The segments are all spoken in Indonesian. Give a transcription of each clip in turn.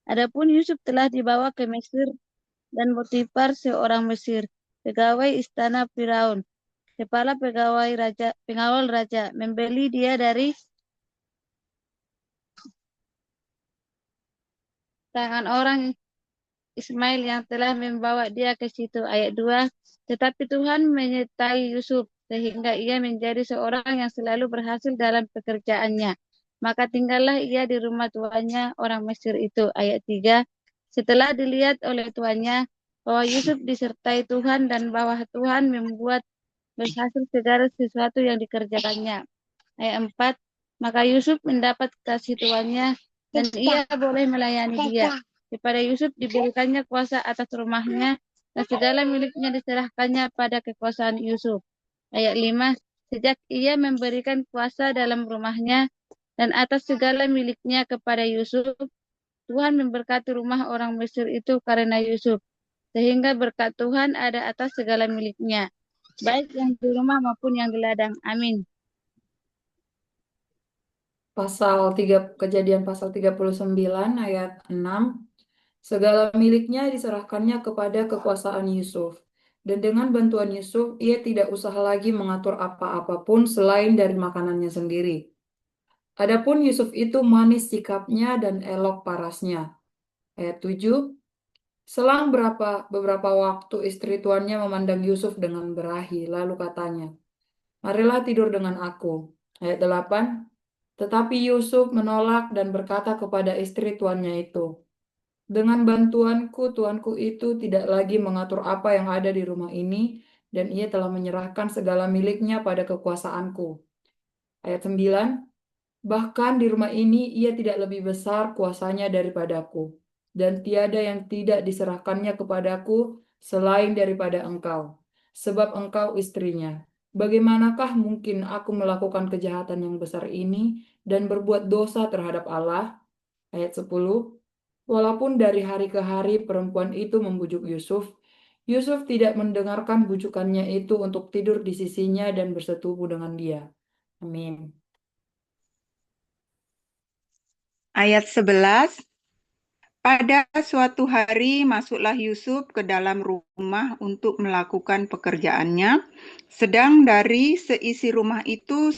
Adapun Yusuf telah dibawa ke Mesir dan Potifar seorang Mesir, pegawai istana Firaun, kepala pengawal raja, membeli dia dari tangan orang Ismail yang telah membawa dia ke situ. Ayat 2. Tetapi Tuhan menyertai Yusuf sehingga ia menjadi seorang yang selalu berhasil dalam pekerjaannya. Maka tinggallah ia di rumah tuannya orang Mesir itu. Ayat 3. Setelah dilihat oleh tuannya bahwa Yusuf disertai Tuhan dan bahwa Tuhan membuat berhasil segala sesuatu yang dikerjakannya. Ayat 4. Maka Yusuf mendapat kasih tuannya dan ia boleh melayani dia. Kepada Yusuf diberikannya kuasa atas rumahnya dan segala miliknya diserahkannya pada kekuasaan Yusuf. Ayat 5. Sejak ia memberikan kuasa dalam rumahnya dan atas segala miliknya kepada Yusuf, Tuhan memberkati rumah orang Mesir itu karena Yusuf, sehingga berkat Tuhan ada atas segala miliknya, baik yang di rumah maupun yang di ladang. Amin. Kejadian pasal 39 ayat 6. Segala miliknya diserahkannya kepada kekuasaan Yusuf. Dan dengan bantuan Yusuf, ia tidak usah lagi mengatur apa-apapun selain dari makanannya sendiri. Adapun Yusuf itu manis sikapnya dan elok parasnya. Ayat 7. Selang beberapa waktu istri tuannya memandang Yusuf dengan berahi, lalu katanya, marilah tidur dengan aku. Ayat 8. Tetapi Yusuf menolak dan berkata kepada istri tuannya itu, dengan bantuanku, tuanku itu tidak lagi mengatur apa yang ada di rumah ini, dan ia telah menyerahkan segala miliknya pada kekuasaanku. Ayat 9. Bahkan di rumah ini ia tidak lebih besar kuasanya daripadaku, dan tiada yang tidak diserahkannya kepadaku selain daripada engkau, sebab engkau istrinya. Bagaimanakah mungkin aku melakukan kejahatan yang besar ini dan berbuat dosa terhadap Allah? Ayat 10. Walaupun dari hari ke hari perempuan itu membujuk Yusuf, Yusuf tidak mendengarkan bujukannya itu untuk tidur di sisinya dan bersetubuh dengan dia. Amin. Ayat 11. Pada suatu hari masuklah Yusuf ke dalam rumah untuk melakukan pekerjaannya, sedang dari seisi rumah itu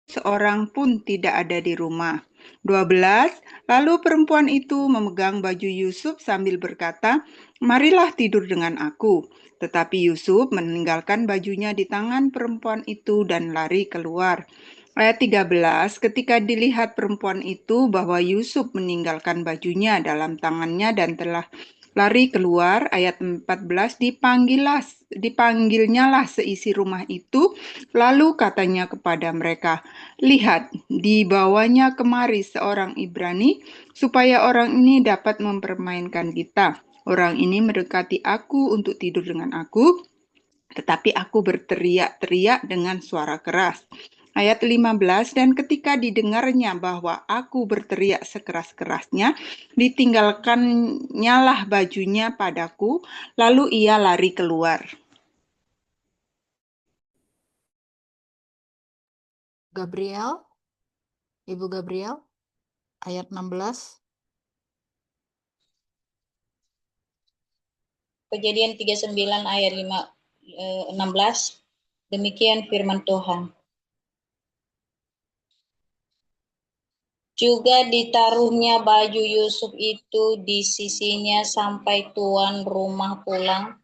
seorang pun tidak ada di rumah. 12. Lalu perempuan itu memegang baju Yusuf sambil berkata, marilah tidur dengan aku. Tetapi Yusuf meninggalkan bajunya di tangan perempuan itu dan lari keluar. Ayat 13, ketika dilihat perempuan itu bahwa Yusuf meninggalkan bajunya dalam tangannya dan telah lari keluar, ayat 14, dipanggilnyalah seisi rumah itu, lalu katanya kepada mereka, lihat, dibawanya kemari seorang Ibrani, supaya orang ini dapat mempermainkan kita. Orang ini mendekati aku untuk tidur dengan aku, tetapi aku berteriak-teriak dengan suara keras. Ayat 15, dan ketika didengarnya bahwa aku berteriak sekeras-kerasnya, ditinggalkannyalah bajunya padaku, lalu ia lari keluar. Gabriel, Ibu Gabriel, ayat 16. Kejadian 39 ayat 16. Demikian firman Tuhan. Juga ditaruhnya baju Yusuf itu di sisinya sampai tuan rumah pulang.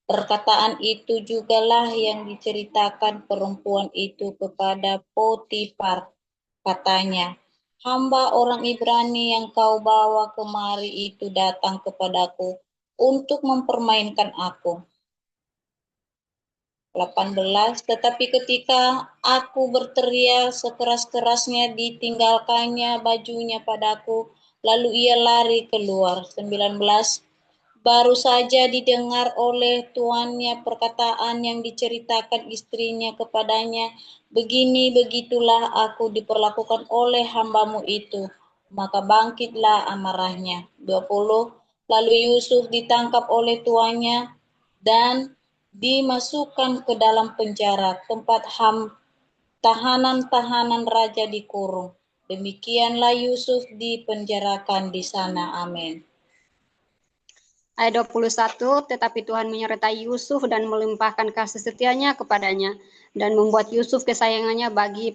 Perkataan itu jugalah yang diceritakan perempuan itu kepada Potifar. Katanya, hamba orang Ibrani yang kau bawa kemari itu datang kepadaku untuk mempermainkan aku. 18. Tetapi ketika aku berteriak sekeras-kerasnya, ditinggalkannya bajunya padaku, lalu ia lari keluar. 19. Baru saja didengar oleh tuannya perkataan yang diceritakan istrinya kepadanya, begitulah aku diperlakukan oleh hambamu itu. Maka bangkitlah amarahnya. 20. Lalu Yusuf ditangkap oleh tuannya dan dimasukkan ke dalam penjara, tempat tahanan-tahanan raja dikurung. Demikianlah Yusuf dipenjarakan di sana. Amin. Ayat 21, tetapi Tuhan menyertai Yusuf dan melimpahkan kasih setianya kepadanya dan membuat Yusuf kesayangannya bagi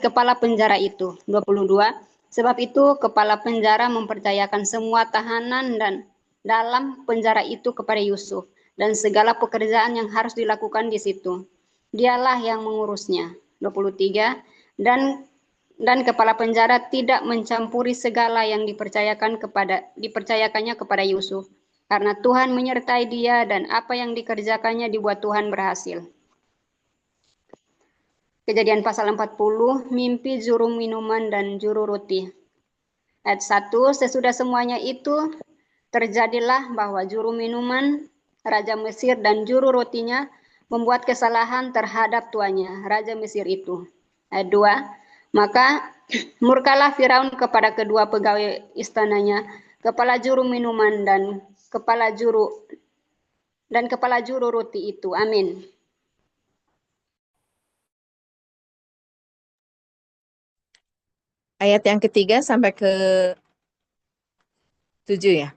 kepala penjara itu. 22, sebab itu kepala penjara mempercayakan semua tahanan dan dalam penjara itu kepada Yusuf dan segala pekerjaan yang harus dilakukan di situ. Dialah yang mengurusnya. 23, dan kepala penjara tidak mencampuri segala yang dipercayakannya kepada Yusuf, karena Tuhan menyertai dia dan apa yang dikerjakannya dibuat Tuhan berhasil. Kejadian pasal 40, mimpi juru minuman dan juru roti. Ayat 1, sesudah semuanya itu terjadilah bahwa juru minuman, Raja Mesir dan juru rotinya membuat kesalahan terhadap tuannya, Raja Mesir itu. Ayat 2, maka murkalah Firaun kepada kedua pegawai istananya, kepala juru minuman dan kepala juru roti itu. Amin. Ayat yang ketiga sampai ke 7 ya.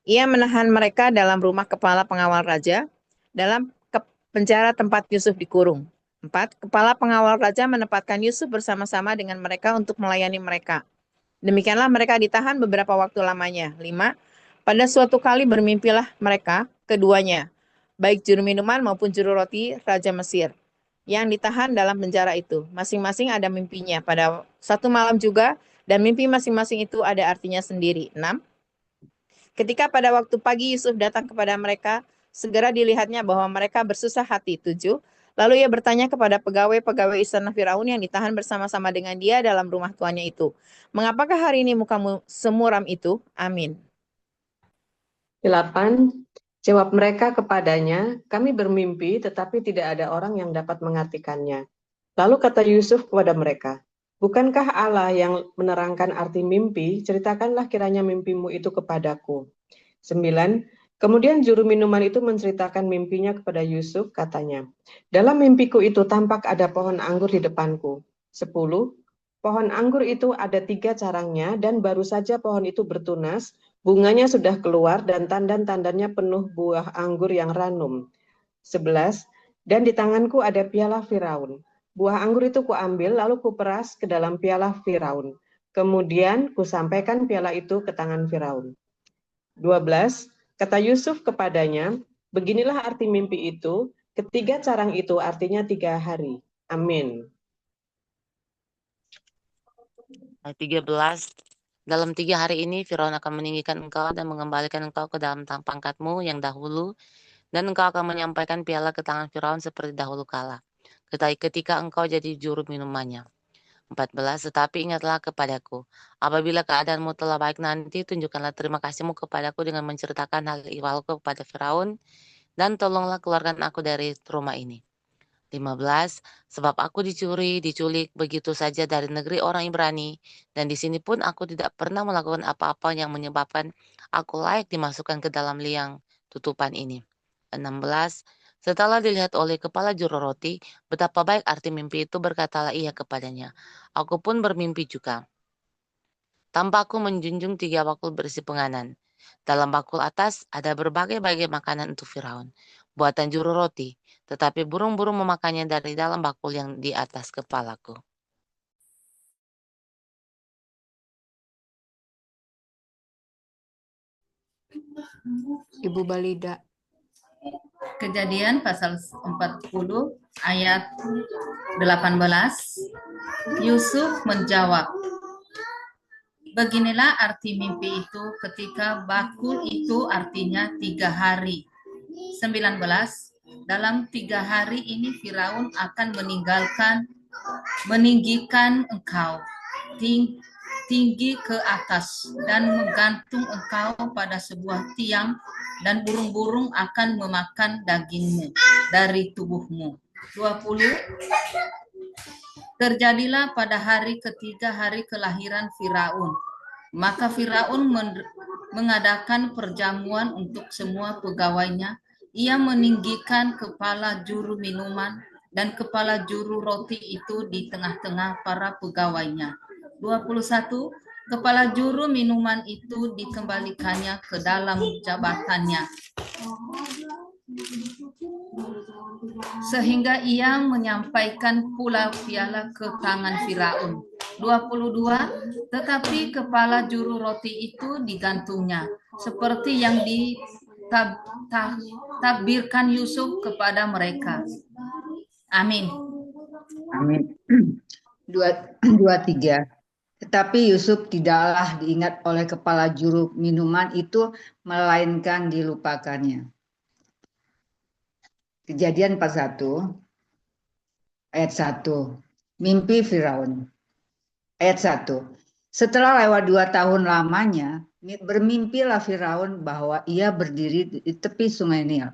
Ia menahan mereka dalam rumah kepala pengawal raja, dalam penjara tempat Yusuf dikurung. 4. Kepala pengawal raja menempatkan Yusuf bersama-sama dengan mereka untuk melayani mereka. Demikianlah mereka ditahan beberapa waktu lamanya. 5. Pada suatu kali bermimpilah mereka, keduanya, baik juru minuman maupun juru roti Raja Mesir, yang ditahan dalam penjara itu. Masing-masing ada mimpinya pada satu malam juga, dan mimpi masing-masing itu ada artinya sendiri. 6. Ketika pada waktu pagi Yusuf datang kepada mereka, segera dilihatnya bahwa mereka bersusah hati. 7. Lalu ia bertanya kepada pegawai-pegawai istana Firaun yang ditahan bersama-sama dengan dia dalam rumah tuannya itu, mengapakah hari ini mukamu semuram itu? Amin. 8. Jawab mereka kepadanya, kami bermimpi tetapi tidak ada orang yang dapat mengartikannya. Lalu kata Yusuf kepada mereka, bukankah Allah yang menerangkan arti mimpi? Ceritakanlah kiranya mimpimu itu kepadaku. 9. Kemudian juru minuman itu menceritakan mimpinya kepada Yusuf, katanya, dalam mimpiku itu tampak ada pohon anggur di depanku. 10. Pohon anggur itu ada 3 carangnya dan baru saja pohon itu bertunas, bunganya sudah keluar dan tandan-tandannya penuh buah anggur yang ranum. 11. Dan di tanganku ada piala Firaun. Buah anggur itu kuambil lalu kuperas ke dalam piala Firaun. Kemudian kusampaikan piala itu ke tangan Firaun. 12. Kata Yusuf kepadanya, beginilah arti mimpi itu, ketiga carang itu artinya 3 hari. Amin. Ayat 13. Dalam 3 hari ini Firaun akan meninggikan engkau dan mengembalikan engkau ke dalam pangkatmu yang dahulu, dan engkau akan menyampaikan piala ke tangan Firaun seperti dahulu kala, ketika engkau jadi juru minumannya. 14. Tetapi ingatlah kepadaku, apabila keadaanmu telah baik nanti, tunjukkanlah terima kasihmu kepadaku dengan menceritakan hal ihwalku kepada Firaun, dan tolonglah keluarkan aku dari rumah ini. 15. Sebab aku diculik begitu saja dari negeri orang Ibrani, dan di sini pun aku tidak pernah melakukan apa-apa yang menyebabkan aku layak dimasukkan ke dalam liang tutupan ini. 16. Setelah dilihat oleh kepala juru roti, betapa baik arti mimpi itu, berkatalah ia kepadanya, aku pun bermimpi juga. Tanpa aku menjunjung 3 bakul berisi penganan. Dalam bakul atas ada berbagai-bagai makanan untuk Firaun, buatan juru roti, tetapi burung-burung memakannya dari dalam bakul yang di atas kepalaku. Ibu Balida. Kejadian pasal 40 ayat 18. Yusuf menjawab, beginilah arti mimpi itu ketika bakul itu artinya 3 hari. 19. Dalam 3 hari ini Firaun akan meninggikan engkau tinggi ke atas dan menggantung engkau pada sebuah tiang, dan burung-burung akan memakan dagingmu dari tubuhmu. 20. Terjadilah pada hari ketiga hari kelahiran Firaun. Maka Firaun mengadakan perjamuan untuk semua pegawainya. Ia meninggikan kepala juru minuman dan kepala juru roti itu di tengah-tengah para pegawainya. 21. Kepala juru minuman itu dikembalikannya ke dalam jabatannya, sehingga ia menyampaikan pula piala ke tangan Firaun. 22. Tetapi kepala juru roti itu digantungnya, seperti yang ditabirkan Yusuf kepada mereka. Amin. Amin. 23. Tetapi Yusuf tidaklah diingat oleh kepala juru minuman itu, melainkan dilupakannya. Kejadian 41 ayat 1. Mimpi Firaun. Ayat 1. Setelah lewat 2 tahun lamanya, bermimpilah Firaun bahwa ia berdiri di tepi sungai Nil.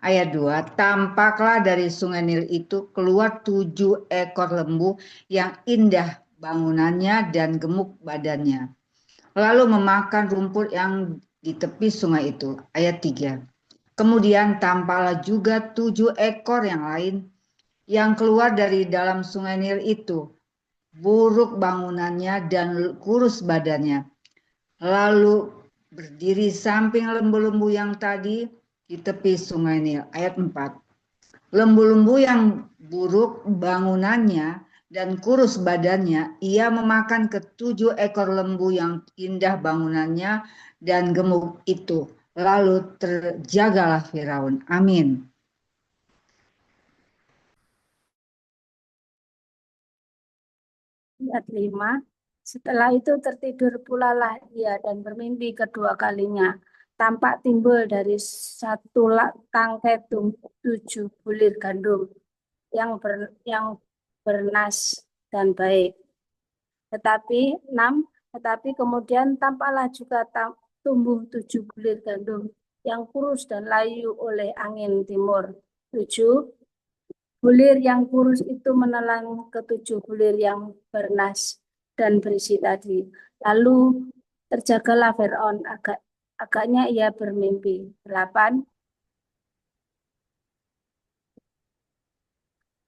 Ayat 2. Tampaklah dari sungai Nil itu keluar 7 ekor lembu yang indah bangunannya dan gemuk badannya, lalu memakan rumput yang di tepi sungai itu. Ayat 3. Kemudian tampaklah juga 7 ekor yang lain yang keluar dari dalam sungai Nil itu, buruk bangunannya dan kurus badannya, lalu berdiri samping lembu-lembu yang tadi di tepi sungai Nil. Ayat 4. Lembu-lembu yang buruk bangunannya dan kurus badannya, ia memakan ke-7 ekor lembu yang indah bangunannya dan gemuk itu. Lalu terjagalah Firaun. Amin. Ayat 5. Setelah itu tertidur pula lah ia dan bermimpi kedua kalinya. Tampak timbul dari satu tangkai 7 bulir gandum yang bernas dan baik. Tetapi 6. Tetapi kemudian tampaklah juga tumbuh 7 bulir gandum yang kurus dan layu oleh angin timur. 7. Bulir yang kurus itu menelan ke-7 bulir yang bernas dan berisi tadi. Lalu terjagalah Firaun, agaknya ia bermimpi. 8.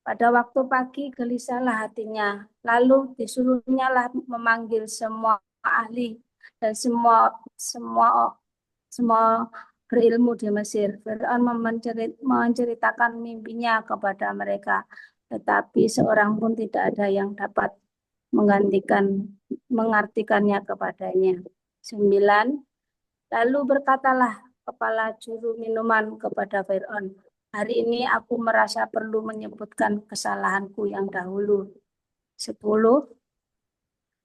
Pada waktu pagi gelisahlah hatinya, lalu disuruhnya lah memanggil semua ahli dan semua berilmu di Mesir. Firaun menceritakan mimpinya kepada mereka, tetapi seorang pun tidak ada yang dapat mengartikannya kepadanya. 9. Lalu berkatalah kepala juru minuman kepada Firaun, hari ini aku merasa perlu menyebutkan kesalahanku yang dahulu. 10.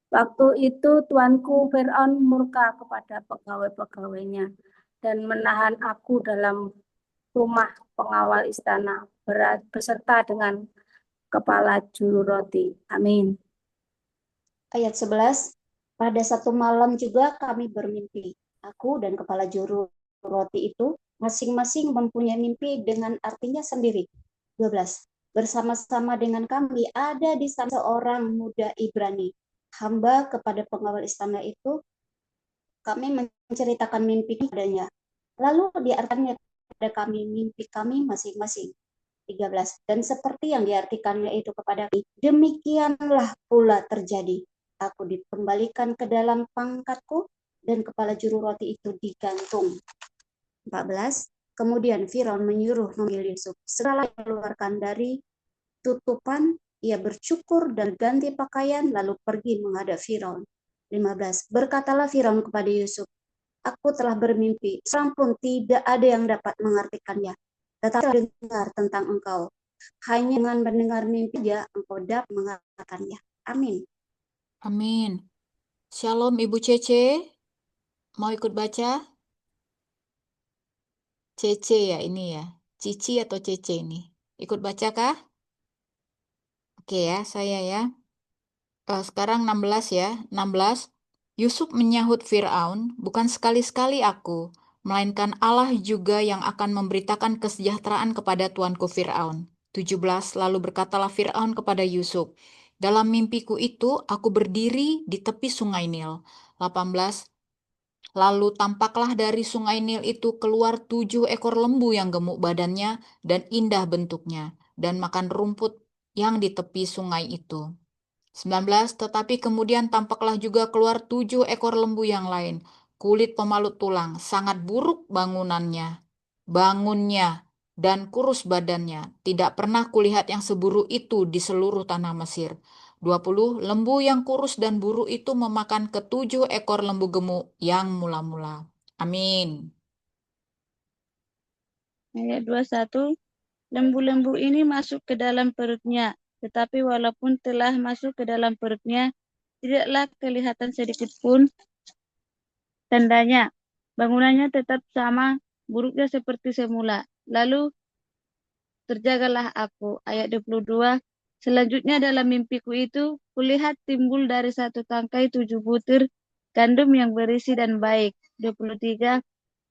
Waktu itu tuanku Firaun murka kepada pegawai-pegawainya dan menahan aku dalam rumah pengawal istana beserta dengan kepala juru roti. Amin. Ayat 11. Pada satu malam juga kami bermimpi. Aku dan kepala juru roti itu masing-masing mempunyai mimpi dengan artinya sendiri. 12. Bersama-sama dengan kami ada di sana seorang muda Ibrani, hamba kepada pengawal istana itu. Kami menceritakan mimpi padanya, lalu diartikannya kepada kami mimpi kami masing-masing. 13. Dan seperti yang diartikannya itu kepada kami, demikianlah pula terjadi. Aku dikembalikan ke dalam pangkatku dan kepala juru roti itu digantung. 14. Kemudian Firaun menyuruh memanggil Yusuf. Setelah dikeluarkan dari tutupan, ia bercukur dan ganti pakaian lalu pergi menghadap Firaun. 15. Berkatalah Firaun kepada Yusuf, aku telah bermimpi, seorang pun tidak ada yang dapat mengartikannya. Tetapi dengar tentang engkau. Hanya dengan mendengar mimpi saja engkau dapat mengatakannya. Amin. Amin. Shalom Ibu Cece. Mau ikut baca? Cece ya ini ya. Cici atau Cece ini. Ikut baca kah? Oke ya, saya ya. Sekarang 16 ya. 16. Yusuf menyahut Fir'aun, bukan sekali-sekali aku, melainkan Allah juga yang akan memberitakan kesejahteraan kepada tuanku Fir'aun. 17. Lalu berkatalah Fir'aun kepada Yusuf, dalam mimpiku itu aku berdiri di tepi sungai Nil. 18. Lalu tampaklah dari sungai Nil itu keluar 7 ekor lembu yang gemuk badannya dan indah bentuknya. dan makan rumput yang di tepi sungai itu. 19. Tetapi kemudian tampaklah juga keluar 7 ekor lembu yang lain, kulit pemalut tulang, sangat buruk bangunnya, dan kurus badannya. Tidak pernah kulihat yang seburuk itu di seluruh tanah Mesir. 20. Lembu yang kurus dan buruk itu memakan ke-7 ekor lembu gemuk yang mula-mula. Amin. Ayat 21, lembu-lembu ini masuk ke dalam perutnya, tetapi walaupun telah masuk ke dalam perutnya, tidaklah kelihatan sedikit pun tandanya. Bangunannya tetap sama buruknya seperti semula. Lalu terjagalah aku. Ayat 22, selanjutnya dalam mimpiku itu, kulihat timbul dari satu tangkai 7 butir gandum yang berisi dan baik. 23,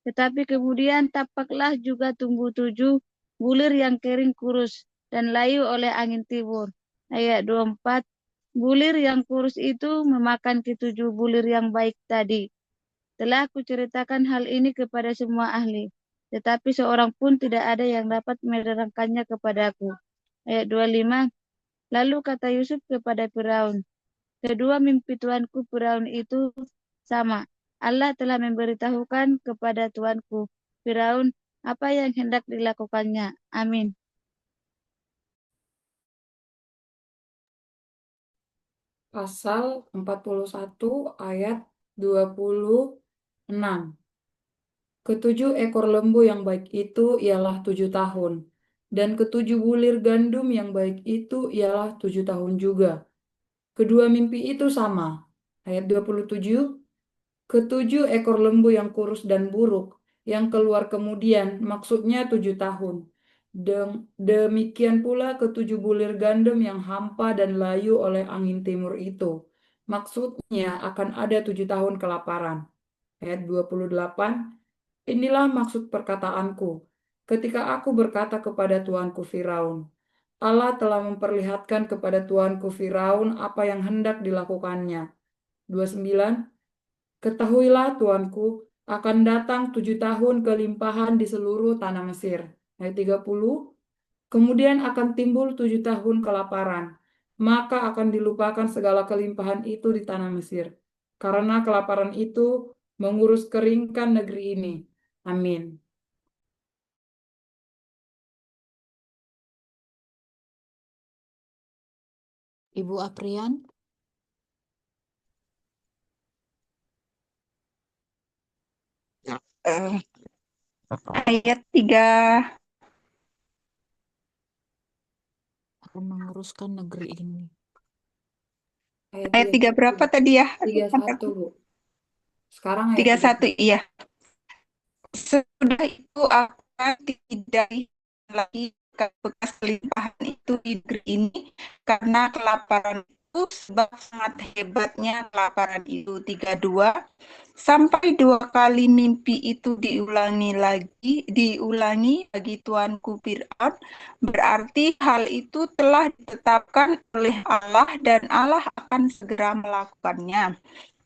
tetapi kemudian tapaklah juga tumbuh 7 bulir yang kering kurus dan layu oleh angin timur. Ayat 24, bulir yang kurus itu memakan ke-7 bulir yang baik tadi. Telah kuceritakan hal ini kepada semua ahli, tetapi seorang pun tidak ada yang dapat menerangkannya kepadaku. Ayat 25, lalu kata Yusuf kepada Firaun, kedua mimpi tuanku Firaun itu sama. Allah telah memberitahukan kepada tuanku Firaun apa yang hendak dilakukannya. Amin. Pasal 41 ayat 26. Ketujuh ekor lembu yang baik itu ialah 7 tahun, dan ke-7 bulir gandum yang baik itu ialah 7 tahun juga. Kedua mimpi itu sama. Ayat 27, ke-7 ekor lembu yang kurus dan buruk, yang keluar kemudian, maksudnya 7 tahun. Demikian pula ke-7 bulir gandum yang hampa dan layu oleh angin timur itu. Maksudnya akan ada 7 tahun kelaparan. Ayat 28, inilah maksud perkataanku, ketika aku berkata kepada tuanku Firaun, Allah telah memperlihatkan kepada tuanku Firaun apa yang hendak dilakukannya. 29, ketahuilah tuanku, akan datang 7 tahun kelimpahan di seluruh tanah Mesir. Ayat 30, kemudian akan timbul 7 tahun kelaparan, maka akan dilupakan segala kelimpahan itu di tanah Mesir, karena kelaparan itu mengurus keringkan negeri ini. Amin. Ibu Aprian. Ayat 3. Akan menguruskan negeri ini. Ayat 3 berapa tadi ya? 31, Bu. Sekarang ayat 31, iya. Sesudah itu akan tidak lagi bekas kelimpahan itu di negeri ini, karena kelaparan itu sebab sangat hebatnya kelaparan itu. 32, sampai 2 kali mimpi itu diulangi bagi tuanku Fir'aun, berarti hal itu telah ditetapkan oleh Allah dan Allah akan segera melakukannya.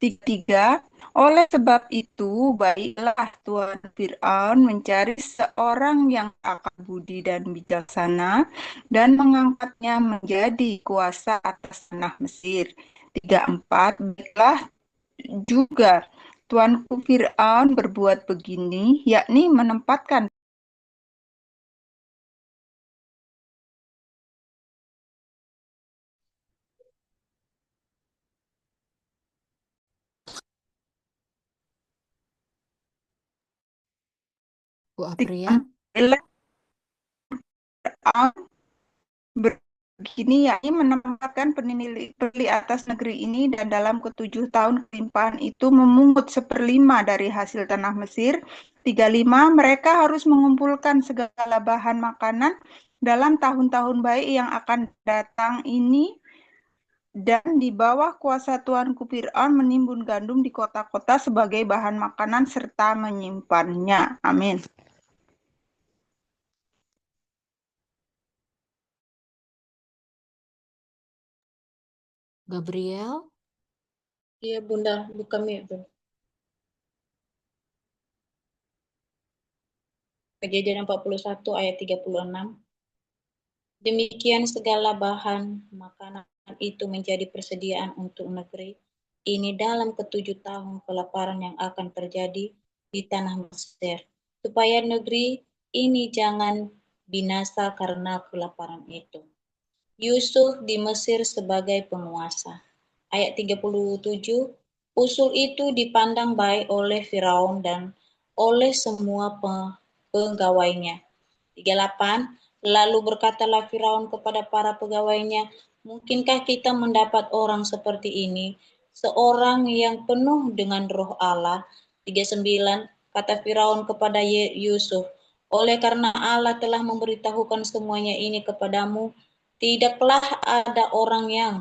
3, oleh sebab itu baiklah Tuan Fir'aun mencari seorang yang akal budi dan bijaksana dan mengangkatnya menjadi kuasa atas tanah Mesir. 34, baiklah juga tuanku Fir'aun berbuat begini, yakni menempatkan Bu Aprian. begini, yakni menempatkan penilai atas negeri ini, dan dalam ke-7 tahun kelimpahan itu memungut 1/5 dari hasil tanah Mesir. 35, mereka harus mengumpulkan segala bahan makanan dalam tahun-tahun baik yang akan datang ini, dan di bawah kuasa tuanku Fir'aun menimbun gandum di kota-kota sebagai bahan makanan serta menyimpannya. Amin. Gabriel. Iya Bunda, buka mic. Kejadian 41 ayat 36. Demikian segala bahan makanan itu menjadi persediaan untuk negeri ini dalam ke-7 tahun kelaparan yang akan terjadi di tanah Mesir, supaya negeri ini jangan binasa karena kelaparan itu. Yusuf di Mesir sebagai penguasa. Ayat 37, usul itu dipandang baik oleh Firaun dan oleh semua pegawainya. 38, lalu berkatalah Firaun kepada para pegawainya, mungkinkah kita mendapat orang seperti ini, seorang yang penuh dengan roh Allah? 39, kata Firaun kepada Yusuf, oleh karena Allah telah memberitahukan semuanya ini kepadamu, tidaklah ada orang yang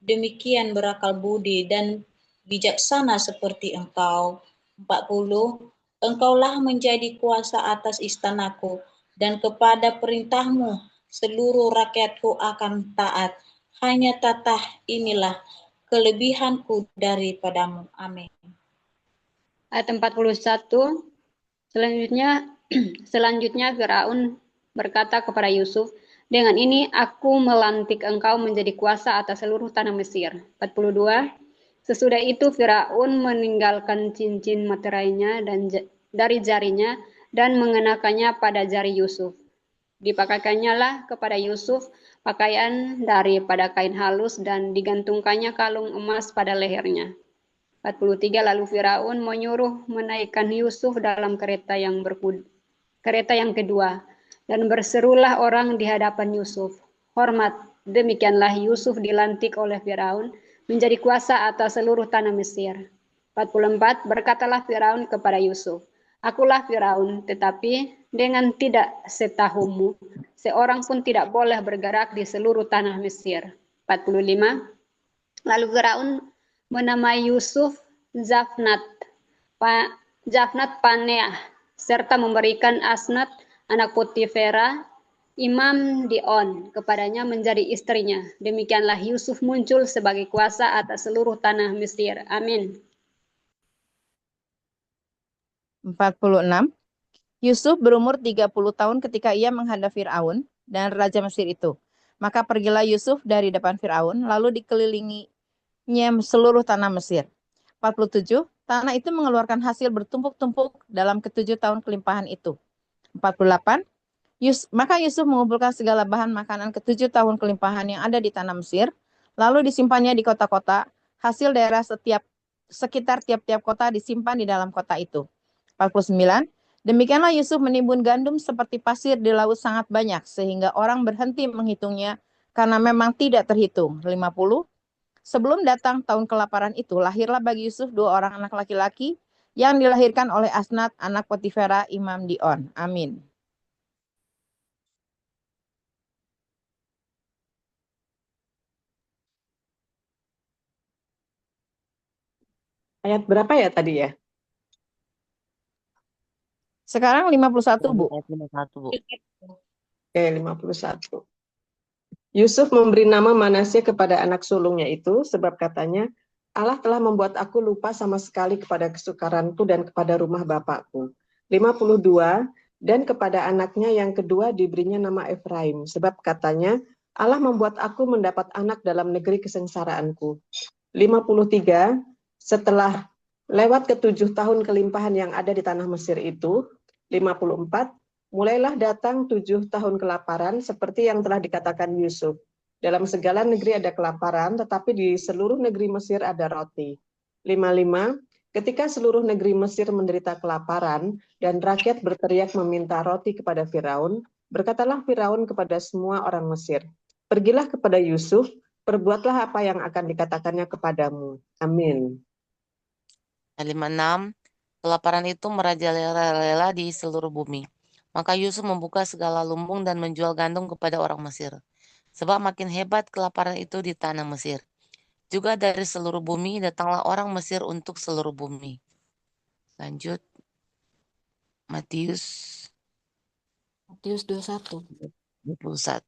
demikian berakal budi dan bijaksana seperti engkau. 40, engkaulah menjadi kuasa atas istanaku, dan kepada perintahmu seluruh rakyatku akan taat. Hanya tatah inilah kelebihanku daripadamu. Amin. Ayat 41, selanjutnya Firaun berkata kepada Yusuf, dengan ini aku melantik engkau menjadi kuasa atas seluruh tanah Mesir. 42, sesudah itu Firaun meninggalkan cincin materainya dan dari jarinya dan mengenakannya pada jari Yusuf. Dipakaikannya lah kepada Yusuf pakaian daripada kain halus dan digantungkannya kalung emas pada lehernya. 43, lalu Firaun menyuruh menaikkan Yusuf dalam kereta yang kedua, dan berserulah orang di hadapan Yusuf, hormat, demikianlah Yusuf dilantik oleh Firaun menjadi kuasa atas seluruh tanah Mesir. 44, berkatalah Firaun kepada Yusuf, akulah Firaun, tetapi dengan tidak setahumu, seorang pun tidak boleh bergerak di seluruh tanah Mesir. 45, lalu Firaun menamai Yusuf Zafnat Paneah, serta memberikan Asnat, anak Potifera, Imam Dion, kepadanya menjadi istrinya. Demikianlah Yusuf muncul sebagai kuasa atas seluruh tanah Mesir. Amin. 46. Yusuf berumur 30 tahun ketika ia menghadap Firaun dan Raja Mesir itu. Maka pergilah Yusuf dari depan Firaun, lalu dikelilinginya seluruh tanah Mesir. 47. Tanah itu mengeluarkan hasil bertumpuk-tumpuk dalam ke-7 tahun kelimpahan itu. 48. Maka Yusuf mengumpulkan segala bahan makanan ke-7 tahun kelimpahan yang ada di tanah Mesir, lalu disimpannya di kota-kota. Hasil daerah sekitar tiap-tiap kota disimpan di dalam kota itu. 49. Demikianlah Yusuf menimbun gandum seperti pasir di laut sangat banyak, sehingga orang berhenti menghitungnya karena memang tidak terhitung. 50. Sebelum datang tahun kelaparan itu, lahirlah bagi Yusuf 2 orang anak laki-laki yang dilahirkan oleh Asnat, anak Potifera, Imam Dion. Amin. Ayat berapa ya tadi ya? Sekarang 51, Bu. Ayat 51, Bu. Oke, 51. Yusuf memberi nama Manasye kepada anak sulungnya itu, sebab katanya, Allah telah membuat aku lupa sama sekali kepada kesukaranku dan kepada rumah bapakku. 52, dan kepada anaknya yang kedua diberinya nama Efraim, sebab katanya, Allah membuat aku mendapat anak dalam negeri kesengsaraanku. 53, setelah lewat ke-7 tahun kelimpahan yang ada di tanah Mesir itu, 54, mulailah datang 7 tahun kelaparan seperti yang telah dikatakan Yusuf. Dalam segala negeri ada kelaparan, tetapi di seluruh negeri Mesir ada roti. 55, ketika seluruh negeri Mesir menderita kelaparan dan rakyat berteriak meminta roti kepada Firaun, berkatalah Firaun kepada semua orang Mesir, pergilah kepada Yusuf, perbuatlah apa yang akan dikatakannya kepadamu. Amin. 56, kelaparan itu merajalela di seluruh bumi. Maka Yusuf membuka segala lumbung dan menjual gandum kepada orang Mesir. Sebab makin hebat kelaparan itu di tanah Mesir. Juga dari seluruh bumi datanglah orang Mesir untuk seluruh bumi. Lanjut. Matius 21. 21.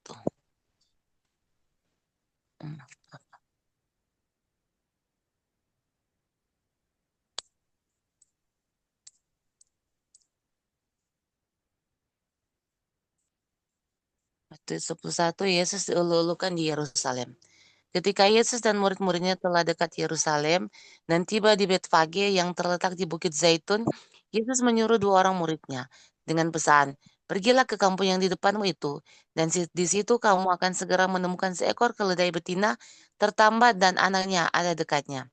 11, Yesus dielulukan di Yerusalem. Ketika Yesus dan murid-muridnya telah dekat Yerusalem dan tiba di Betfage yang terletak di Bukit Zaitun, Yesus menyuruh 2 orang muridnya dengan pesan, "Pergilah ke kampung yang di depanmu itu, dan di situ kamu akan segera menemukan seekor keledai betina tertambat dan anaknya ada dekatnya.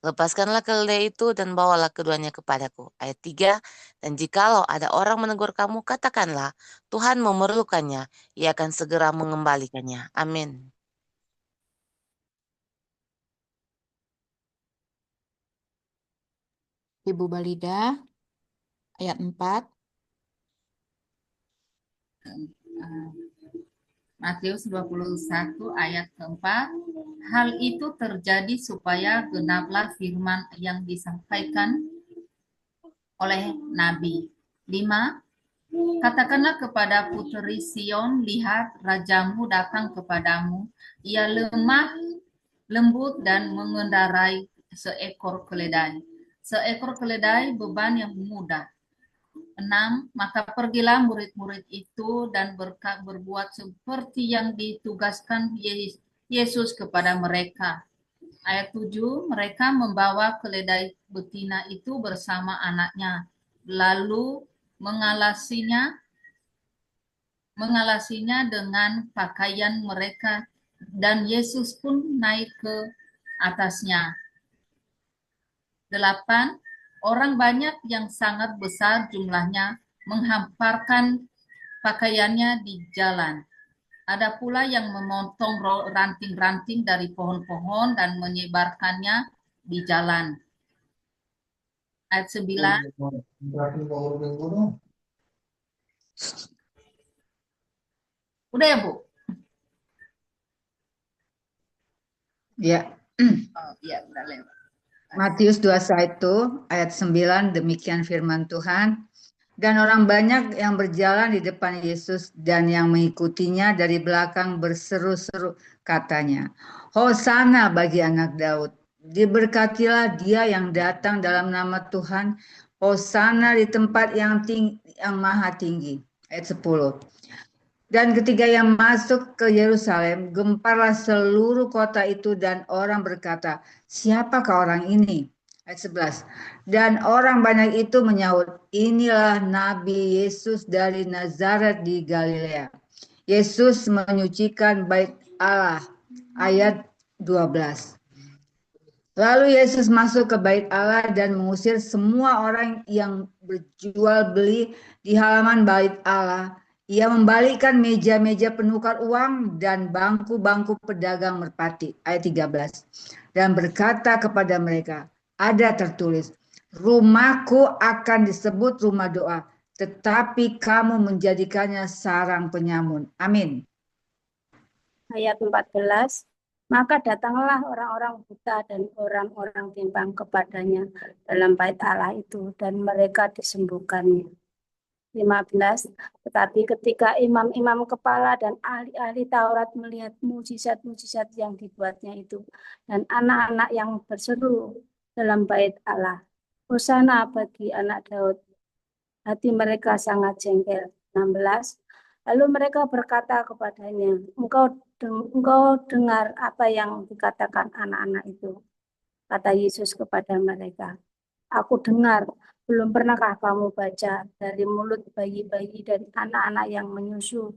Lepaskanlah keledai itu dan bawalah keduanya kepadaku." Ayat 3, "Dan jikalau ada orang menegur kamu, katakanlah, Tuhan memerlukannya, ia akan segera mengembalikannya." Amin. Ibu Balida, ayat 4. Matius 21 ayat keempat. Hal itu terjadi supaya genaplah firman yang disampaikan oleh Nabi. 5. Katakanlah kepada puteri Sion, lihat rajamu datang kepadamu, ia lemah, lembut dan mengendarai seekor keledai. Seekor keledai beban yang mudah. 6. Maka pergilah murid-murid itu dan berbuat seperti yang ditugaskan Yesus kepada mereka. Ayat 7, mereka membawa keledai betina itu bersama anaknya, lalu mengalasinya dengan pakaian mereka, dan Yesus pun naik ke atasnya. 8. Orang banyak yang sangat besar jumlahnya menghamparkan pakaiannya di jalan. Ada pula yang memotong ranting-ranting dari pohon-pohon dan menyebarkannya di jalan. Ayat 9. Udah ya, Bu? Ya. Oh, ya, udah lewat. Matius 21 ayat 9, demikian firman Tuhan. Dan orang banyak yang berjalan di depan Yesus dan yang mengikutinya dari belakang berseru-seru katanya, "Hosana bagi anak Daud. Diberkatilah dia yang datang dalam nama Tuhan. Hosana di tempat yang maha tinggi." Ayat 10. Dan ketika ia masuk ke Yerusalem, gemparlah seluruh kota itu dan orang berkata, "Siapakah orang ini?" Ayat 11. Dan orang banyak itu menyahut, "Inilah Nabi Yesus dari Nazaret di Galilea." Yesus menyucikan bait Allah. Ayat 12. Lalu Yesus masuk ke bait Allah dan mengusir semua orang yang berjual beli di halaman bait Allah. Ia membalikkan meja-meja penukar uang dan bangku-bangku pedagang merpati. Ayat 13. Dan berkata kepada mereka, ada tertulis, "Rumahku akan disebut rumah doa, tetapi kamu menjadikannya sarang penyamun." Amin. Ayat 14. Maka datanglah orang-orang buta dan orang-orang timpang kepadanya dalam bait Allah itu, dan mereka disembuhkannya. 15. Tetapi ketika imam-imam kepala dan ahli-ahli Taurat melihat mujizat-mujizat yang dibuatnya itu, dan anak-anak yang berseru dalam bait Allah, "Hosana bagi anak Daud," hati mereka sangat jengkel. 16. Lalu mereka berkata kepadanya, Engkau dengar apa yang dikatakan anak-anak itu?" Kata Yesus kepada mereka, "Aku dengar. Belum pernahkah kamu baca, dari mulut bayi-bayi dan anak-anak yang menyusu,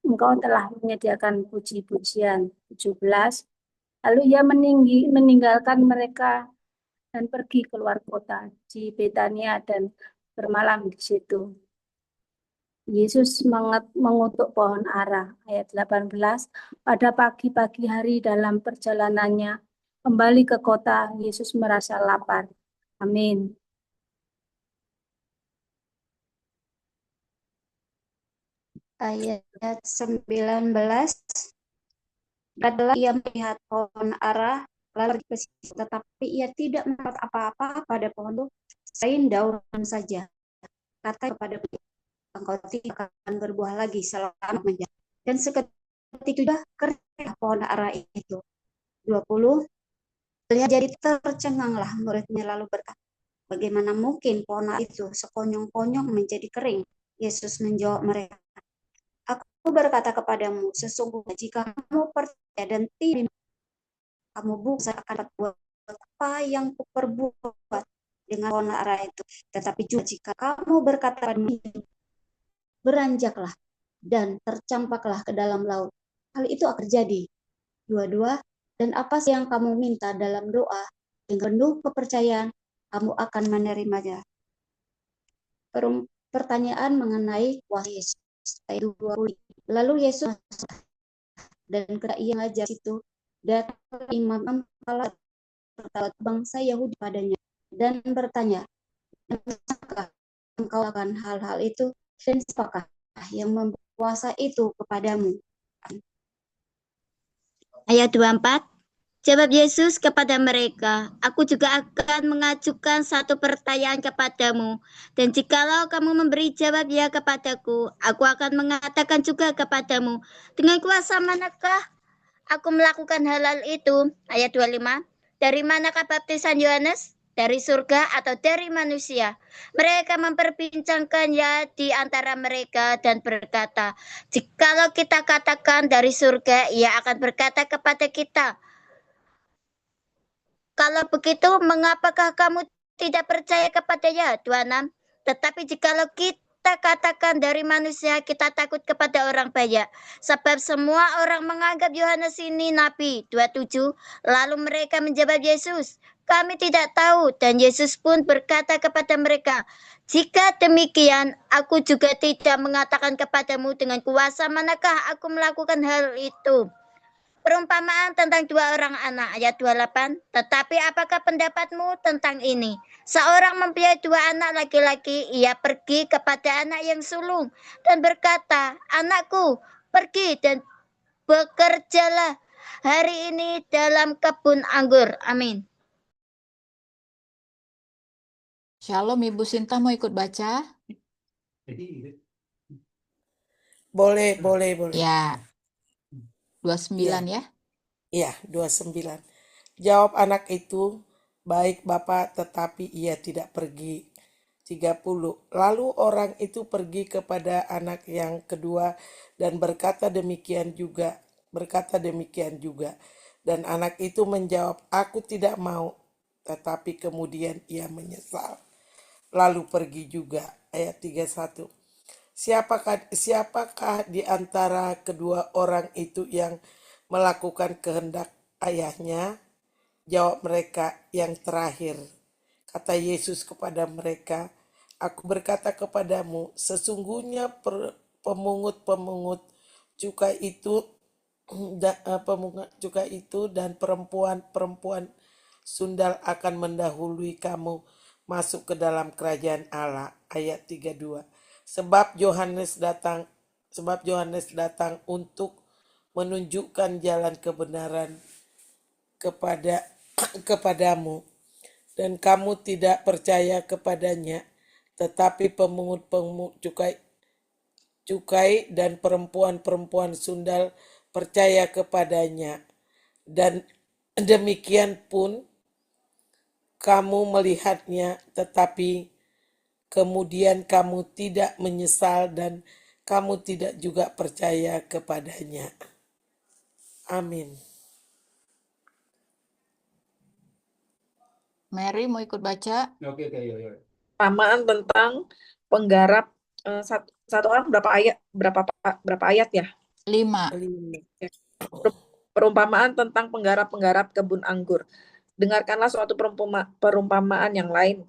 Engkau telah menyediakan puji-pujian." 17. Lalu ia meninggalkan mereka dan pergi keluar kota di Betania dan bermalam di situ. Yesus mengutuk pohon ara. Ayat 18. Pada pagi-pagi hari dalam perjalanannya kembali ke kota, Yesus merasa lapar. Amin. Ayat 19. Adalah ia melihat pohon ara lalu ke situ, tetapi ia tidak melihat apa-apa pada pohon itu selain daun saja. Kata kepada dia, "Engkau tidak akan berbuah lagi selama menjaga." Dan seketika itu sudah kering pohon ara itu. 20. Lihat, jadi tercenganglah muridnya lalu berkata, "Bagaimana mungkin pohon ara itu sekonyong-konyong menjadi kering?" Yesus menjawab mereka, "Aku berkata kepadamu, sesungguhnya jika kamu percaya dan tidak, kamu bukan akan berbuat apa yang kuperbuat dengan onara itu. Tetapi juga jika kamu berkata padamu, beranjaklah dan tercampaklah ke dalam laut, hal itu akan terjadi. Dua-dua, dan apa sih yang kamu minta dalam doa, dengan penuh kepercayaan, kamu akan menerimanya. Pertanyaan mengenai kuasa Yesus. Ayat 20. Lalu Yesus dan ketika ia mengajar itu, datang imam kepala bangsa Yahudi padanya dan bertanya, apakah engkau akan hal-hal itu, dan siapakah yang memberi kuasa itu kepadamu? Ayat 24. Jawab Yesus kepada mereka, aku juga akan mengajukan satu pertanyaan kepadamu, dan jikalau kamu memberi jawab ya kepadaku, aku akan mengatakan juga kepadamu, dengan kuasa manakah aku melakukan hal-hal itu? Ayat 25. Dari manakah baptisan Yohanes? Dari surga atau dari manusia? Mereka memperbincangkannya di antara mereka dan berkata, jikalau kita katakan dari surga, ia akan berkata kepada kita, kalau begitu, mengapakah kamu tidak percaya kepadanya? 26. Tetapi jikalau kita katakan dari manusia, kita takut kepada orang banyak, sebab semua orang menganggap Yohanes ini nabi. 27. Lalu mereka menjawab Yesus, kami tidak tahu. Dan Yesus pun berkata kepada mereka, jika demikian, aku juga tidak mengatakan kepadamu dengan kuasa manakah aku melakukan hal itu. Perumpamaan tentang dua orang anak, ayat 28. Tetapi apakah pendapatmu tentang ini? Seorang mempunyai dua anak laki-laki, ia pergi kepada anak yang sulung dan berkata, anakku, pergi dan bekerjalah hari ini dalam kebun anggur. Amin. Shalom, Ibu Sinta mau ikut baca? Boleh. Ya, 29 ya. Iya, 29. Jawab anak itu, baik Bapak, tetapi ia tidak pergi. 30. Lalu orang itu pergi kepada anak yang kedua dan berkata demikian juga. Dan anak itu menjawab, aku tidak mau. Tetapi kemudian ia menyesal, lalu pergi juga. Ayat 31. Siapakah di antara kedua orang itu yang melakukan kehendak ayahnya? Jawab mereka, yang terakhir. Kata Yesus kepada mereka, aku berkata kepadamu, sesungguhnya pemungut cukai itu dan perempuan sundal akan mendahului kamu masuk ke dalam kerajaan Allah. Ayat 32. Sebab Yohanes datang untuk menunjukkan jalan kebenaran kepadamu, dan kamu tidak percaya kepadanya. Tetapi pemungut cukai dan perempuan sundal percaya kepadanya, dan demikian pun kamu melihatnya, tetapi kemudian kamu tidak menyesal dan kamu tidak juga percaya kepadanya. Amin. Mary mau ikut baca? Oke, yuk. Perumpamaan tentang penggarap, satu orang berapa ayat ya? 5. Perumpamaan tentang penggarap-penggarap kebun anggur. Dengarkanlah suatu perumpamaan yang lain.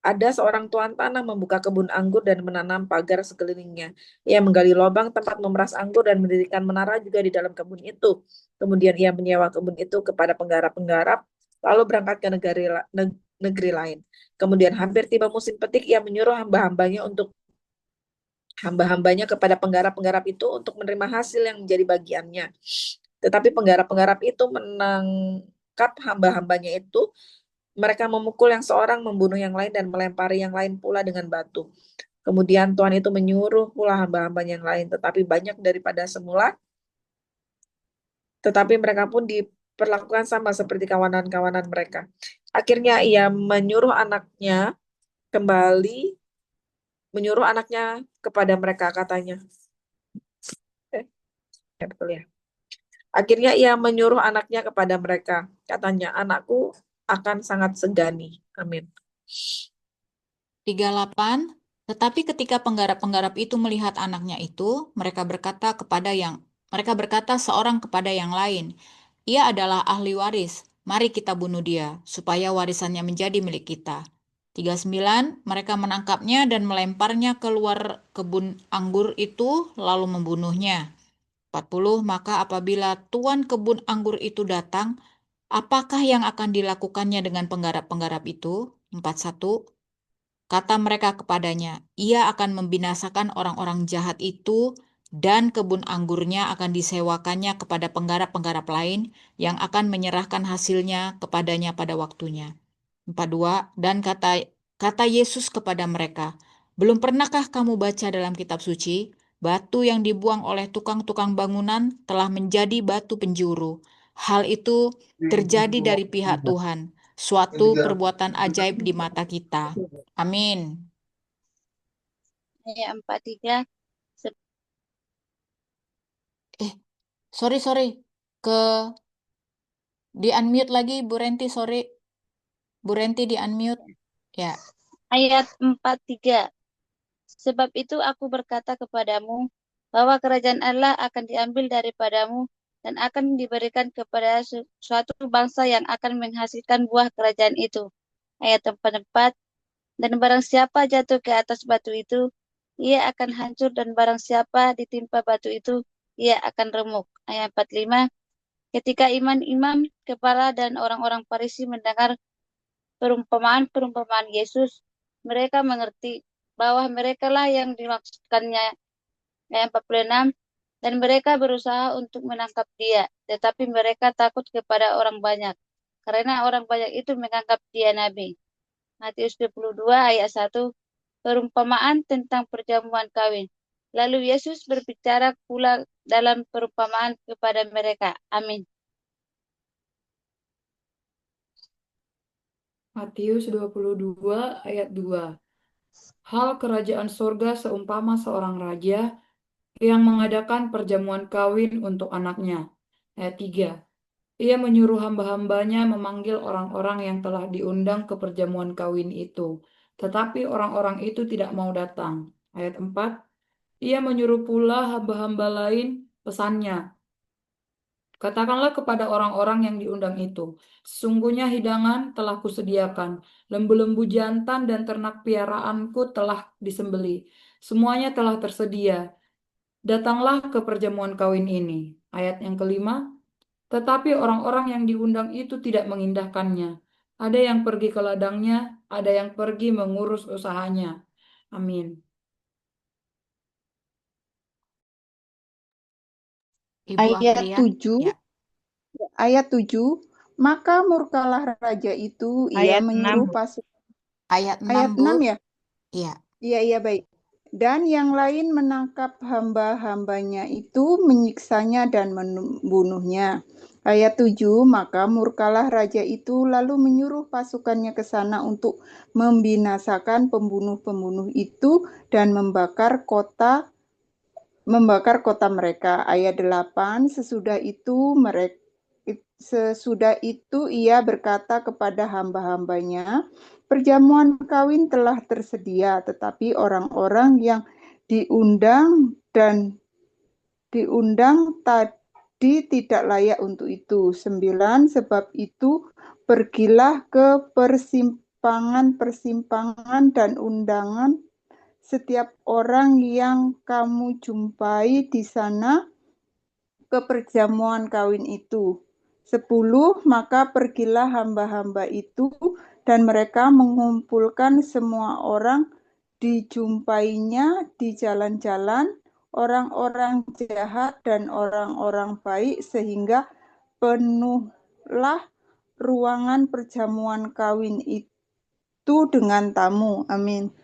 Ada seorang tuan tanah membuka kebun anggur dan menanam pagar sekelilingnya. Ia menggali lubang tempat memeras anggur dan mendirikan menara juga di dalam kebun itu. Kemudian ia menyewa kebun itu kepada penggarap-penggarap, lalu berangkat ke negeri lain. Kemudian hampir tiba musim petik, ia menyuruh hamba-hambanya kepada penggarap-penggarap itu untuk menerima hasil yang menjadi bagiannya. Tetapi penggarap-penggarap itu menangkap hamba-hambanya itu. Mereka memukul yang seorang, membunuh yang lain, dan melempari yang lain pula dengan batu. Kemudian Tuhan itu menyuruh pula hamba-hambanya yang lain, tetapi banyak daripada semula. Tetapi mereka pun diperlakukan sama seperti kawanan-kawanan mereka. Akhirnya ia menyuruh anaknya kepada mereka, katanya, Ya, betul ya. Akhirnya ia menyuruh anaknya kepada mereka. Katanya, anakku akan sangat segani. Amin. 38. Tetapi ketika penggarap-penggarap itu melihat anaknya itu, mereka berkata seorang kepada yang lain, ia adalah ahli waris. Mari kita bunuh dia, supaya warisannya menjadi milik kita. 39. Mereka menangkapnya dan melemparnya keluar kebun anggur itu, lalu membunuhnya. 40. Maka apabila tuan kebun anggur itu datang, apakah yang akan dilakukannya dengan penggarap-penggarap itu? 41. Kata mereka kepadanya, ia akan membinasakan orang-orang jahat itu dan kebun anggurnya akan disewakannya kepada penggarap-penggarap lain yang akan menyerahkan hasilnya kepadanya pada waktunya. 42. Dan kata Yesus kepada mereka, belum pernahkah kamu baca dalam kitab suci, batu yang dibuang oleh tukang-tukang bangunan telah menjadi batu penjuru. Hal itu terjadi dari pihak Tuhan, suatu perbuatan ajaib di mata kita. Amin. Ayat 43. Sorry. Di unmute lagi, Bu Renti, sorry. Bu Renti di unmute. Ya. Ayat 43. Sebab itu aku berkata kepadamu, bahwa kerajaan Allah akan diambil daripadamu dan akan diberikan kepada suatu bangsa yang akan menghasilkan buah kerajaan itu. Ayat 44. Dan barang siapa jatuh ke atas batu itu, ia akan hancur, dan barang siapa ditimpa batu itu, ia akan remuk. Ayat 45. Ketika imam-imam kepala dan orang-orang Farisi mendengar perumpamaan-perumpamaan Yesus, mereka mengerti bahwa merekalah yang dimaksudkannya. Ayat 46. Dan mereka berusaha untuk menangkap dia, tetapi mereka takut kepada orang banyak, karena orang banyak itu menganggap dia nabi. Matius 22 ayat 1. Perumpamaan tentang perjamuan kawin. Lalu Yesus berbicara pula dalam perumpamaan kepada mereka. Amin. Matius 22 ayat 2. Hal kerajaan sorga seumpama seorang raja yang mengadakan perjamuan kawin untuk anaknya. Ayat 3. Ia menyuruh hamba-hambanya memanggil orang-orang yang telah diundang ke perjamuan kawin itu. Tetapi orang-orang itu tidak mau datang. Ayat 4. Ia menyuruh pula hamba-hamba lain, pesannya, katakanlah kepada orang-orang yang diundang itu, sesungguhnya hidangan telah kusediakan, lembu-lembu jantan dan ternak piaraanku telah disembelih. Semuanya telah tersedia. Datanglah ke perjamuan kawin ini. Ayat yang kelima. Tetapi orang-orang yang diundang itu tidak mengindahkannya. Ada yang pergi ke ladangnya, ada yang pergi mengurus usahanya. Amin. Ibu Ayat Afrian. 7, Ya. ayat 7, maka murkalah raja itu, ia Ayat 6, menyuruh Bu. pasukan. Ayat 6, Ayat Bu. 6 ya? Iya. Iya, baik. Dan yang lain menangkap hamba-hambanya itu, menyiksanya dan membunuhnya. Ayat 7, maka murkalah raja itu lalu menyuruh pasukannya ke sana untuk membinasakan pembunuh-pembunuh itu dan membakar kota mereka. Ayat 8, sesudah itu ia berkata kepada hamba-hambanya, perjamuan kawin telah tersedia, tetapi orang-orang yang diundang tadi tidak layak untuk itu. 9, sebab itu pergilah ke persimpangan-persimpangan dan undangan setiap orang yang kamu jumpai di sana ke perjamuan kawin itu. 10, maka pergilah hamba-hamba itu dan mereka mengumpulkan semua orang dijumpainya di jalan-jalan, orang-orang jahat dan orang-orang baik, sehingga penuhlah ruangan perjamuan kawin itu dengan tamu. Amin.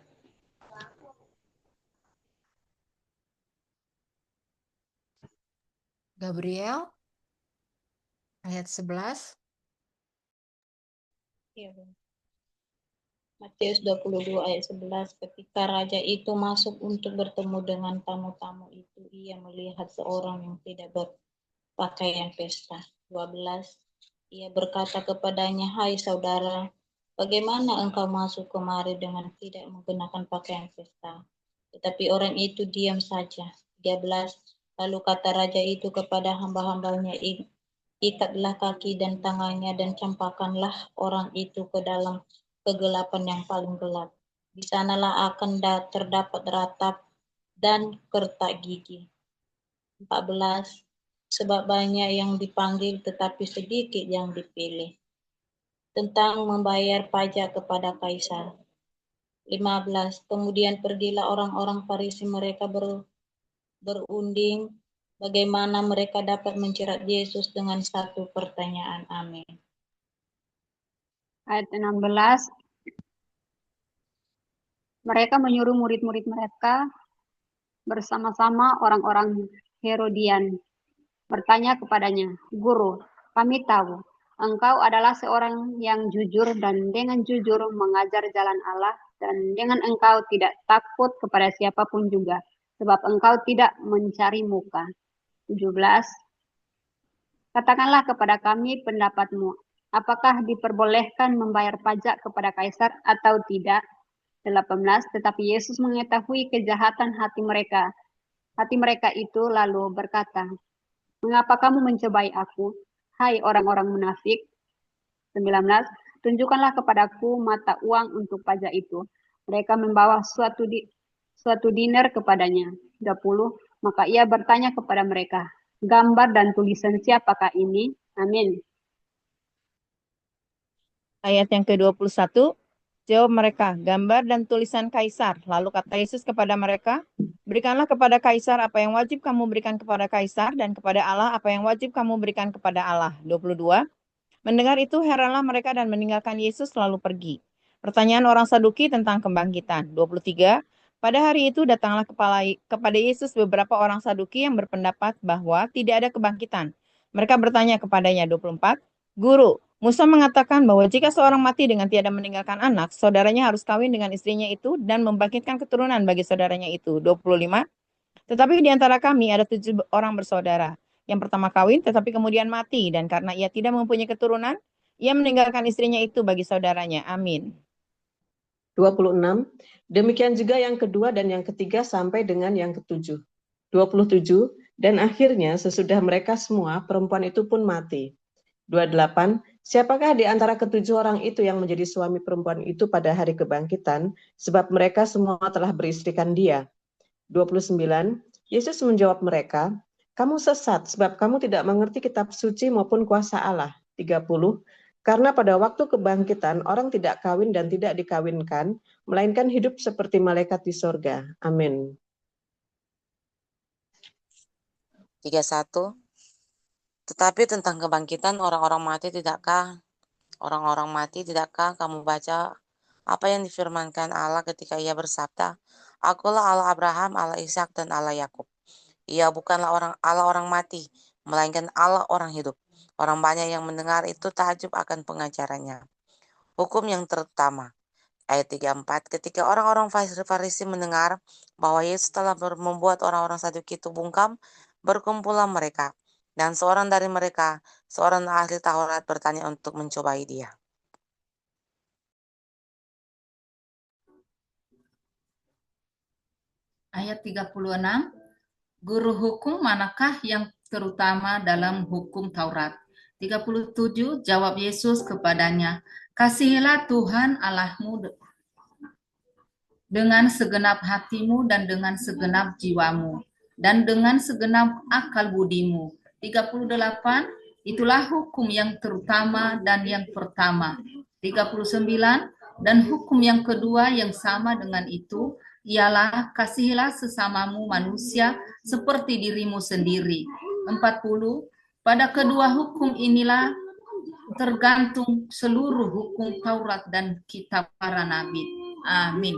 Gabriel. Ayat 11. Matius 22 ayat 11, ketika raja itu masuk untuk bertemu dengan tamu-tamu itu, ia melihat seorang yang tidak berpakaian pesta. 12, ia berkata kepadanya, hai saudara, bagaimana engkau masuk kemari dengan tidak menggunakan pakaian pesta? Tetapi orang itu diam saja. 13, lalu kata raja itu kepada hamba-hambanya, ikatlah kaki dan tangannya dan campakkanlah orang itu ke dalam kegelapan yang paling gelap. Di sanalah akan terdapat ratap dan kertak gigi. 14. Sebab banyak yang dipanggil tetapi sedikit yang dipilih. Tentang membayar pajak kepada kaisar. 15. Kemudian pergilah orang-orang Farisi, mereka berunding bagaimana mereka dapat menjerat Yesus dengan satu pertanyaan. Amin. Ayat 16. Mereka menyuruh murid-murid mereka bersama-sama orang-orang Herodian bertanya kepadanya, Guru, kami tahu engkau adalah seorang yang jujur dan dengan jujur mengajar jalan Allah dan dengan engkau tidak takut kepada siapapun juga, sebab engkau tidak mencari muka. 17. Katakanlah kepada kami pendapatmu, apakah diperbolehkan membayar pajak kepada kaisar atau tidak? 18. Tetapi Yesus mengetahui kejahatan hati mereka. Hati mereka itu lalu berkata, mengapa kamu mencobai aku, hai orang-orang munafik? 19. Tunjukkanlah kepadaku mata uang untuk pajak itu. Mereka membawa suatu dinar kepadanya. 20. Maka ia bertanya kepada mereka, gambar dan tulisan siapakah ini? Amin. Ayat yang ke-21, jawab mereka, gambar dan tulisan kaisar. Lalu kata Yesus kepada mereka, berikanlah kepada kaisar apa yang wajib kamu berikan kepada kaisar, dan kepada Allah apa yang wajib kamu berikan kepada Allah. 22. Mendengar itu heranlah mereka dan meninggalkan Yesus lalu pergi. Pertanyaan orang Saduki tentang kebangkitan. 23. Pada hari itu datanglah kepada Yesus beberapa orang Saduki yang berpendapat bahwa tidak ada kebangkitan. Mereka bertanya kepadanya. 24. Guru, Musa mengatakan bahwa jika seorang mati dengan tiada meninggalkan anak, saudaranya harus kawin dengan istrinya itu dan membangkitkan keturunan bagi saudaranya itu. 25. Tetapi di antara kami ada 7 orang bersaudara. Yang pertama kawin, tetapi kemudian mati. Dan karena ia tidak mempunyai keturunan, ia meninggalkan istrinya itu bagi saudaranya. Amin. 26. Demikian juga yang kedua dan yang ketiga sampai dengan yang ketujuh. 27. Dan akhirnya sesudah mereka semua, perempuan itu pun mati. 28. Siapakah di antara ketujuh orang itu yang menjadi suami perempuan itu pada hari kebangkitan, sebab mereka semua telah beristrikan dia? 29. Yesus menjawab mereka, kamu sesat sebab kamu tidak mengerti kitab suci maupun kuasa Allah. 30. Karena pada waktu kebangkitan orang tidak kawin dan tidak dikawinkan, melainkan hidup seperti malaikat di sorga. Amin. 31. Tetapi tentang kebangkitan orang-orang mati tidakkah kamu baca apa yang difirmankan Allah ketika ia bersabda, Akulah Allah Abraham, Allah Ishak dan Allah Yakub. Ia bukanlah Allah orang mati, melainkan Allah orang hidup. Orang banyak yang mendengar itu takjub akan pengajarannya. Hukum yang terutama. Ayat 34, ketika orang-orang Farisi mendengar bahwa Yesus telah membuat orang-orang Saduki itu bungkam, berkumpullah mereka. Dan seorang dari mereka, seorang ahli Taurat bertanya untuk mencobai dia. Ayat 36, guru hukum manakah yang terutama dalam hukum Taurat? 37, jawab Yesus kepadanya, kasihilah Tuhan Allahmu dengan segenap hatimu dan dengan segenap jiwamu dan dengan segenap akal budimu. 38, itulah hukum yang terutama dan yang pertama. 39, dan hukum yang kedua yang sama dengan itu ialah kasihilah sesamamu manusia seperti dirimu sendiri. 40, pada kedua hukum inilah tergantung seluruh hukum Taurat dan kitab para nabi. Amin.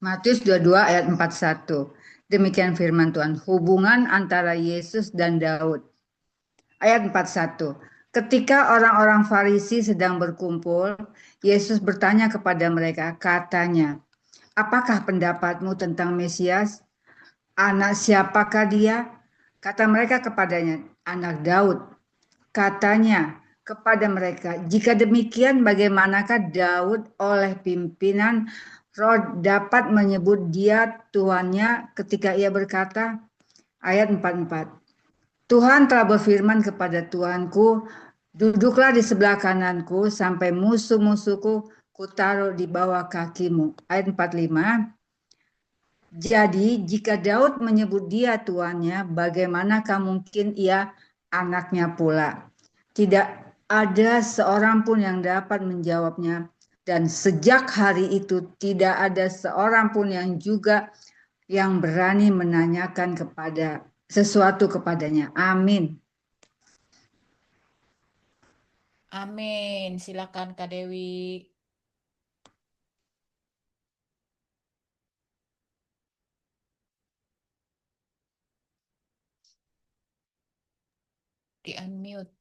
Matius 22 ayat 41. Demikian firman Tuhan. Hubungan antara Yesus dan Daud. Ayat 41. Ketika orang-orang Farisi sedang berkumpul, Yesus bertanya kepada mereka, katanya, "Apakah pendapatmu tentang Mesias? Anak siapakah dia?" Kata mereka kepadanya, "Anak Daud." Katanya kepada mereka, "Jika demikian, bagaimanakah Daud oleh pimpinan roh dapat menyebut dia Tuannya ketika ia berkata," ayat 44, "Tuhan telah berfirman kepada Tuanku, duduklah di sebelah kananku sampai musuh-musuhku kutaruh di bawah kakimu." Ayat 45, "Jadi jika Daud menyebut dia tuannya, bagaimanakah mungkin ia anaknya pula? Tidak ada seorang pun yang dapat menjawabnya. Dan sejak hari itu tidak ada seorang pun yang juga yang berani menanyakan kepada sesuatu kepadanya." Amin. Amin. Silakan Kak Dewi. Di unmute.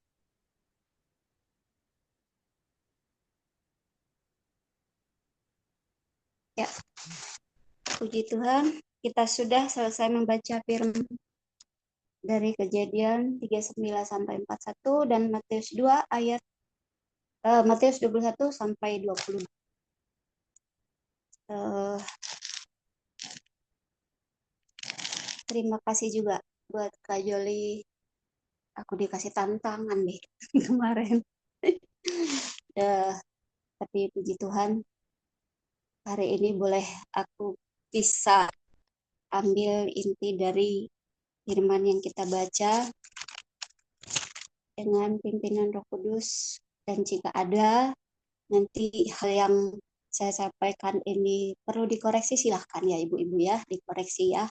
Ya, puji Tuhan, kita sudah selesai membaca firman dari Kejadian 39 sampai 41 dan Matius 2 ayat Matius 21 sampai 20. Terima kasih juga buat Kak Joli. Aku dikasih tantangan deh kemarin. Tapi puji Tuhan, hari ini boleh aku bisa ambil inti dari firman yang kita baca dengan pimpinan Roh Kudus. Dan jika ada nanti hal yang saya sampaikan ini perlu dikoreksi, silahkan ya ibu-ibu ya, dikoreksi ya.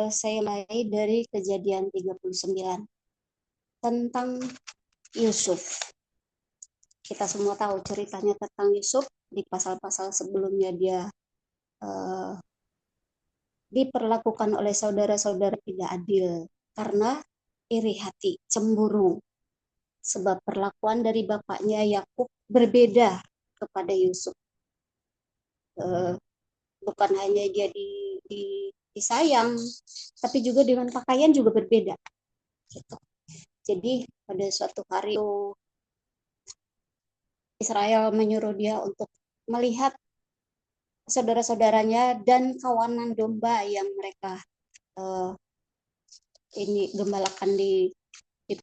Saya mulai dari Kejadian 39 tentang Yusuf. Kita semua tahu ceritanya tentang Yusuf. Di pasal-pasal sebelumnya dia diperlakukan oleh saudara-saudara tidak adil karena iri hati, cemburu. Sebab perlakuan dari bapaknya Yakub berbeda kepada Yusuf. Bukan hanya dia disayang, tapi juga dengan pakaian juga berbeda. Gitu. Jadi pada suatu hari Israel menyuruh dia untuk melihat saudara-saudaranya dan kawanan domba yang mereka ini gembalakan di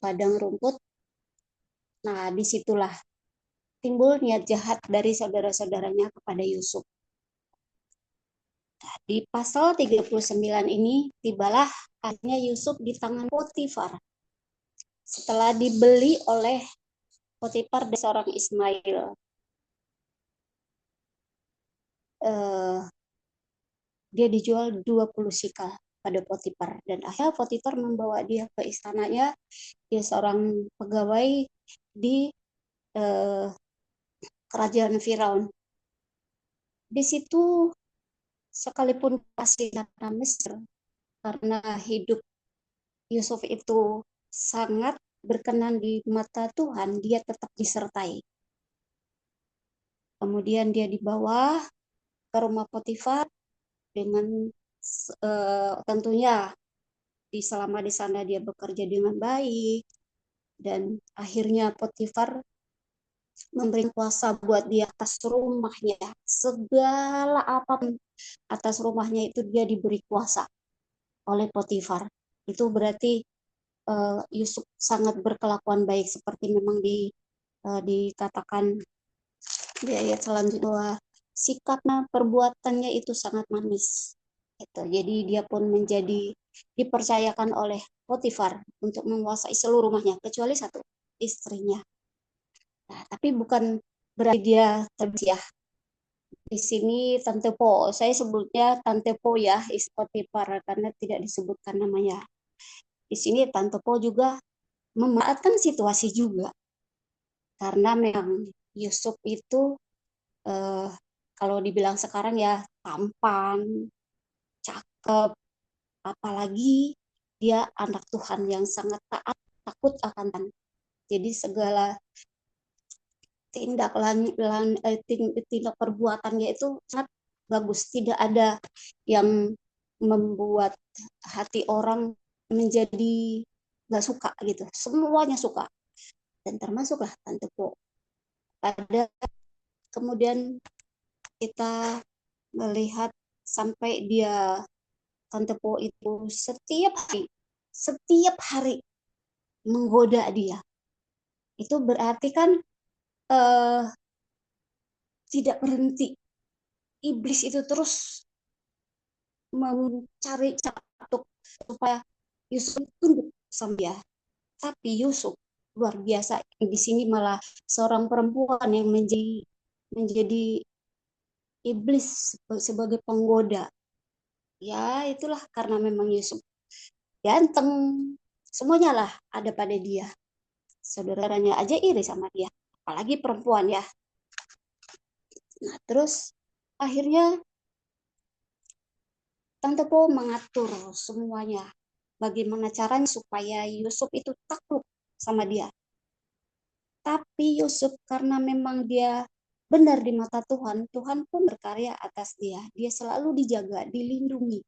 padang rumput. Nah, disitulah timbul niat jahat dari saudara-saudaranya kepada Yusuf. Nah, di pasal 39 ini tibalah akhirnya Yusuf di tangan Potifar setelah dibeli oleh Potifar dari seorang Ismail. Dia dijual 20 sikal pada Potifar dan akhirnya Potifar membawa dia ke istananya. Dia seorang pegawai di kerajaan Firaun. Di situ sekalipun pasti tanah Mesir, karena hidup Yusuf itu sangat berkenan di mata Tuhan, dia tetap disertai. Kemudian dia dibawa ke rumah Potifar dengan tentunya selama di sana dia bekerja dengan baik, dan akhirnya Potifar memberi kuasa buat dia atas rumahnya, segala apapun atas rumahnya itu dia diberi kuasa oleh Potifar. Itu berarti Yusuf sangat berkelakuan baik seperti memang dikatakan di ayat selanjutnya bahwa sikapnya, perbuatannya itu sangat manis. Gitu. Jadi dia pun dipercayakan oleh Potifar untuk menguasai seluruh rumahnya kecuali satu, istrinya. Nah, tapi bukan berarti dia terbiasa. Di sini Tante Po, saya sebutnya Tante Po ya, Potifar karena tidak disebutkan namanya. Di sini Tante Po juga memanfaatkan situasi juga. Karena memang Yusuf itu kalau dibilang sekarang ya tampan, cakep, apalagi dia anak Tuhan yang sangat taat takut akan Tuhan. Jadi segala tindak perbuatannya itu sangat bagus. Tidak ada yang membuat hati orang menjadi nggak suka gitu. Semuanya suka. Dan termasuklah Tante Po. Ada kemudian kita melihat sampai dia Tante Po itu setiap hari menggoda dia. Itu berarti kan tidak berhenti. Iblis itu terus mencari cara supaya Yusuf tunduk sama dia. Tapi Yusuf luar biasa. Di sini malah seorang perempuan yang menjadi iblis sebagai penggoda. Ya itulah karena memang Yusuf ganteng. Semuanya lah ada pada dia. Saudaranya aja iri sama dia. Apalagi perempuan ya. Nah terus akhirnya Tante Po mengatur semuanya. Bagaimana caranya supaya Yusuf itu takluk sama dia. Tapi Yusuf karena memang dia benar di mata Tuhan, Tuhan pun berkarya atas dia. Dia selalu dijaga, dilindungi.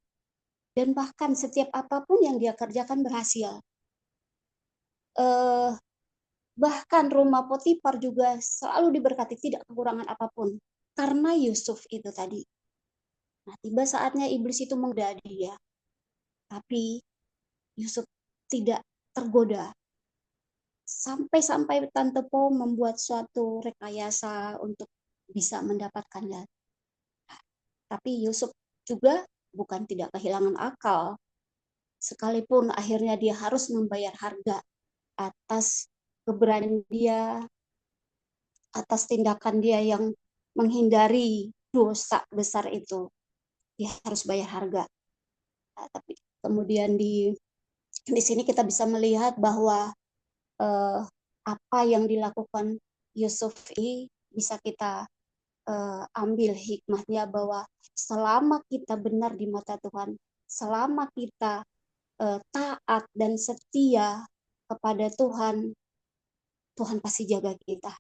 Dan bahkan setiap apapun yang dia kerjakan berhasil. Bahkan rumah Potifar juga selalu diberkati, tidak kekurangan apapun. Karena Yusuf itu tadi. Nah, tiba saatnya iblis itu menggoda dia. Tapi Yusuf tidak tergoda. Sampai-sampai Tante Po membuat suatu rekayasa untuk bisa mendapatkannya. Tapi Yusuf juga bukan tidak kehilangan akal. Sekalipun akhirnya dia harus membayar harga atas keberanian dia, atas tindakan dia yang menghindari dosa besar itu. Dia harus bayar harga. Nah, tapi kemudian di sini kita bisa melihat bahwa apa yang dilakukan Yusuf ini bisa kita ambil hikmahnya bahwa selama kita benar di mata Tuhan, selama kita taat dan setia kepada Tuhan, Tuhan pasti jaga kita.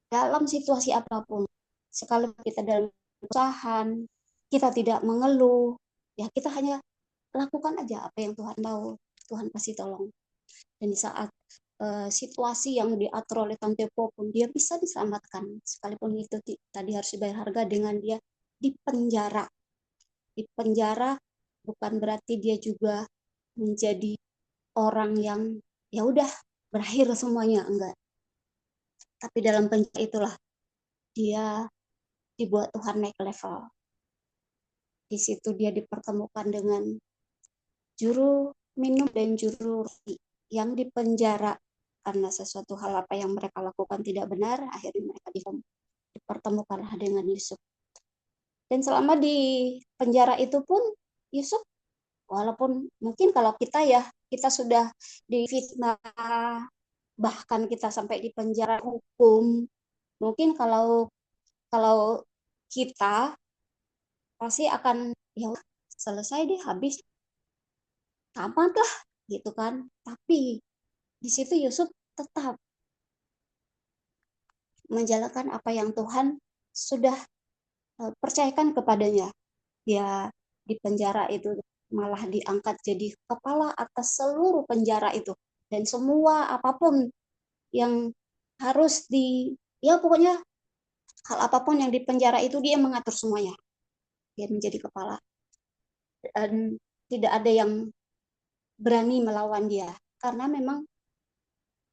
Dalam situasi apapun, sekalipun kita dalam kesusahan, kita tidak mengeluh, ya kita hanya lakukan aja apa yang Tuhan tahu, Tuhan pasti tolong. Dan di saat situasi yang diatur oleh Tante Po pun dia bisa diselamatkan, sekalipun itu tadi harus dibayar harga dengan dia dipenjara. Dipenjara bukan berarti dia juga menjadi orang yang ya udah berakhir semuanya, enggak. Tapi dalam penjara itulah dia dibuat Tuhan naik level. Di situ dia dipertemukan dengan juru minum dan juru roti yang dipenjara karena sesuatu hal apa yang mereka lakukan tidak benar. Akhirnya mereka dipertemukanlah dengan Yusuf. Dan selama di penjara itu pun Yusuf, walaupun mungkin kalau kita ya, kita sudah difitnah, bahkan kita sampai di penjara hukum, mungkin kalau kita pasti akan ya selesai deh, habis tamat lah gitu kan. Tapi di situ Yusuf tetap menjalankan apa yang Tuhan sudah percayakan kepadanya. Dia di penjara itu malah diangkat jadi kepala atas seluruh penjara itu. Dan semua apapun yang harus ya pokoknya hal apapun yang di penjara itu dia mengatur semuanya. Dia menjadi kepala. Dan tidak ada yang berani melawan dia. Karena memang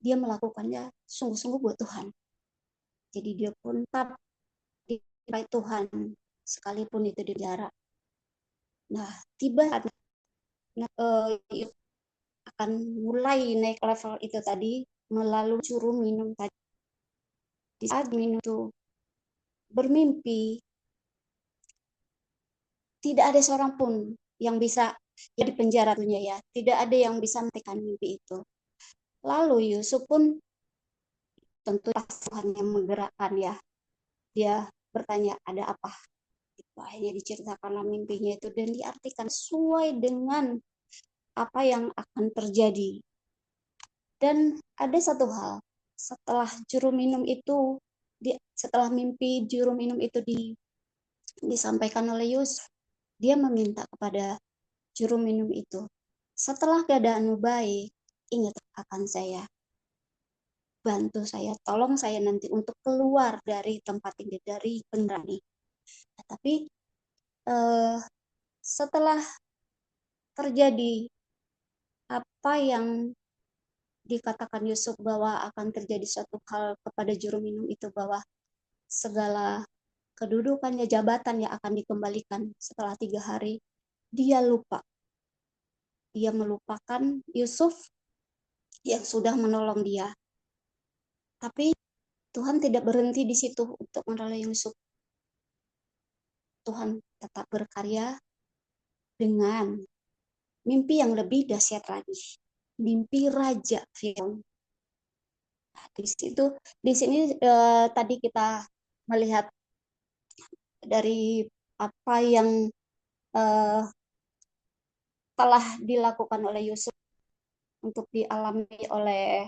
dia melakukannya sungguh-sungguh buat Tuhan. Jadi dia pun tetap di Tuhan sekalipun itu di penjara. Nah, tiba akan mulai naik level itu tadi melalui juru minum tadi. Di saat minum itu bermimpi, tidak ada seorang pun yang bisa di penjara ya, tidak ada yang bisa menghentikan mimpi itu. Lalu Yusuf pun tentu Tuhan yang menggerakkan ya. Dia bertanya, ada apa? Akhirnya diceritakanlah mimpinya itu dan diartikan sesuai dengan apa yang akan terjadi. Dan ada satu hal, setelah juru minum itu, setelah mimpi juru minum itu disampaikan oleh Yusuf, dia meminta kepada juru minum itu, setelah keadaanmu baik, ingat akan saya, bantu saya, tolong saya nanti untuk keluar dari tempat ini, dari penjara ini. Tapi setelah terjadi apa yang dikatakan Yusuf bahwa akan terjadi suatu hal kepada juru minum itu, bahwa segala kedudukannya, jabatan yang akan dikembalikan setelah 3 hari, dia lupa. Dia melupakan Yusuf yang sudah menolong dia. Tapi Tuhan tidak berhenti di situ untuk menolong Yusuf. Tuhan tetap berkarya dengan mimpi yang lebih dahsyat lagi. Mimpi Raja Firaun. Nah, di sini tadi kita melihat dari apa yang telah dilakukan oleh Yusuf untuk dialami oleh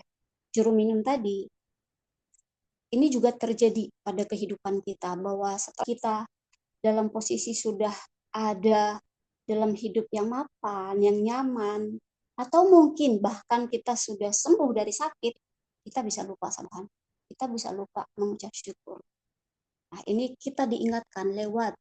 juru minum tadi. Ini juga terjadi pada kehidupan kita, bahwa setelah kita dalam posisi sudah ada dalam hidup yang mapan, yang nyaman, atau mungkin bahkan kita sudah sembuh dari sakit, kita bisa lupa sama Tuhan. Kita bisa lupa mengucap syukur. Nah, ini kita diingatkan lewat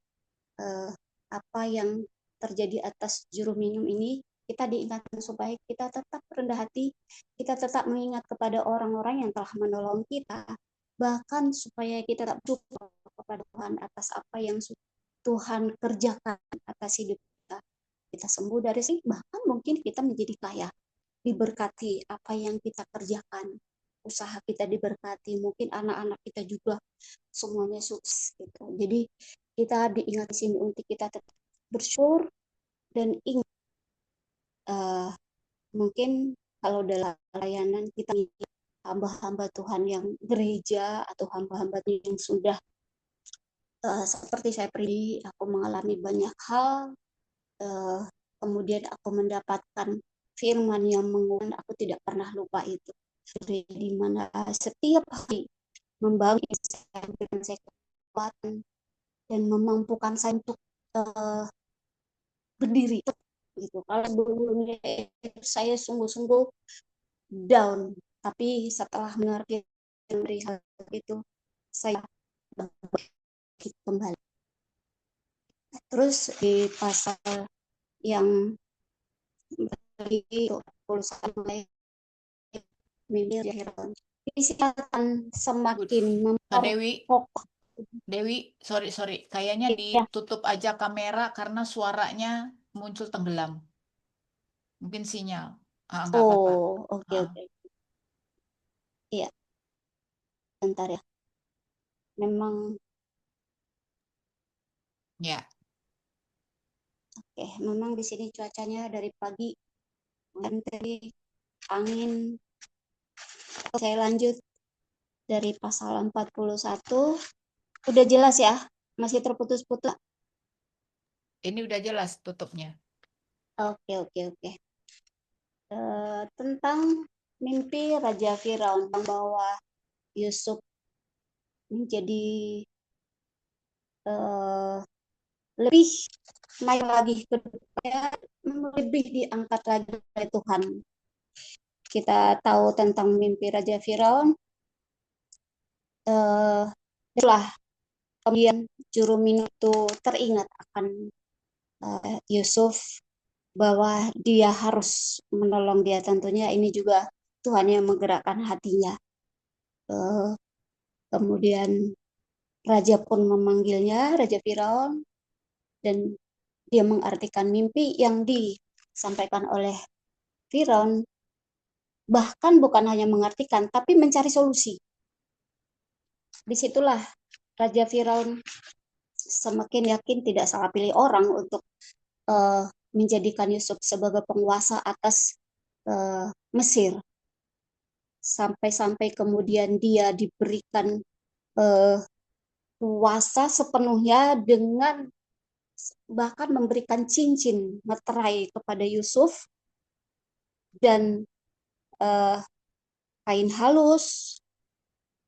apa yang terjadi atas juru minum ini. Kita diingatkan supaya kita tetap rendah hati, kita tetap mengingat kepada orang-orang yang telah menolong kita, bahkan supaya kita tetap bersyukur kepada Tuhan atas apa yang Tuhan kerjakan atas hidup kita. Kita sembuh dari sini, bahkan mungkin kita menjadi kaya, diberkati apa yang kita kerjakan, usaha kita diberkati, mungkin anak-anak kita juga semuanya sukses gitu. Jadi kita diingat di sini untuk kita tetap bersyukur dan ingat mungkin kalau dalam layanan kita hamba-hamba Tuhan yang gereja atau hamba-hamba yang sudah seperti saya pribadi, aku mengalami banyak hal, kemudian aku mendapatkan firman yang menguatkan, aku tidak pernah lupa itu. Di mana setiap hari membangun saya kekuatan dan memampukan saya untuk berdiri gitu. Kalau sebelumnya saya sungguh-sungguh down, tapi setelah mengerti hal itu saya kembali. Terus di pasal yang mulai mimpi Firaun, isi akan semakin memperkokoh. Dewi, sorry, kayaknya ditutup aja kamera karena suaranya muncul tenggelam. Mungkin sinyal. Enggak apa-apa. Oke. Iya. Bentar ya. Memang. Ya. Oke, memang di sini cuacanya dari pagi dari angin. Saya lanjut dari pasal 41. Udah jelas ya? Masih terputus-putus? Ini udah jelas tutupnya. Oke. Tentang mimpi Raja Firaun bahwa Yusuf menjadi lebih naik lagi ke depannya, lebih diangkat lagi oleh Tuhan. Kita tahu tentang mimpi Raja Firaun. Setelah kemudian juru minum itu teringat akan Yusuf, bahwa dia harus menolong dia. Tentunya ini juga Tuhan yang menggerakkan hatinya. Kemudian Raja pun memanggilnya, Raja Firaun, dan dia mengartikan mimpi yang disampaikan oleh Firaun, bahkan bukan hanya mengartikan, tapi mencari solusi. Disitulah Raja Firaun semakin yakin tidak salah pilih orang untuk menjadikan Yusuf sebagai penguasa atas Mesir. Sampai-sampai kemudian dia diberikan kuasa sepenuhnya, dengan bahkan memberikan cincin meterai kepada Yusuf, dan kain halus,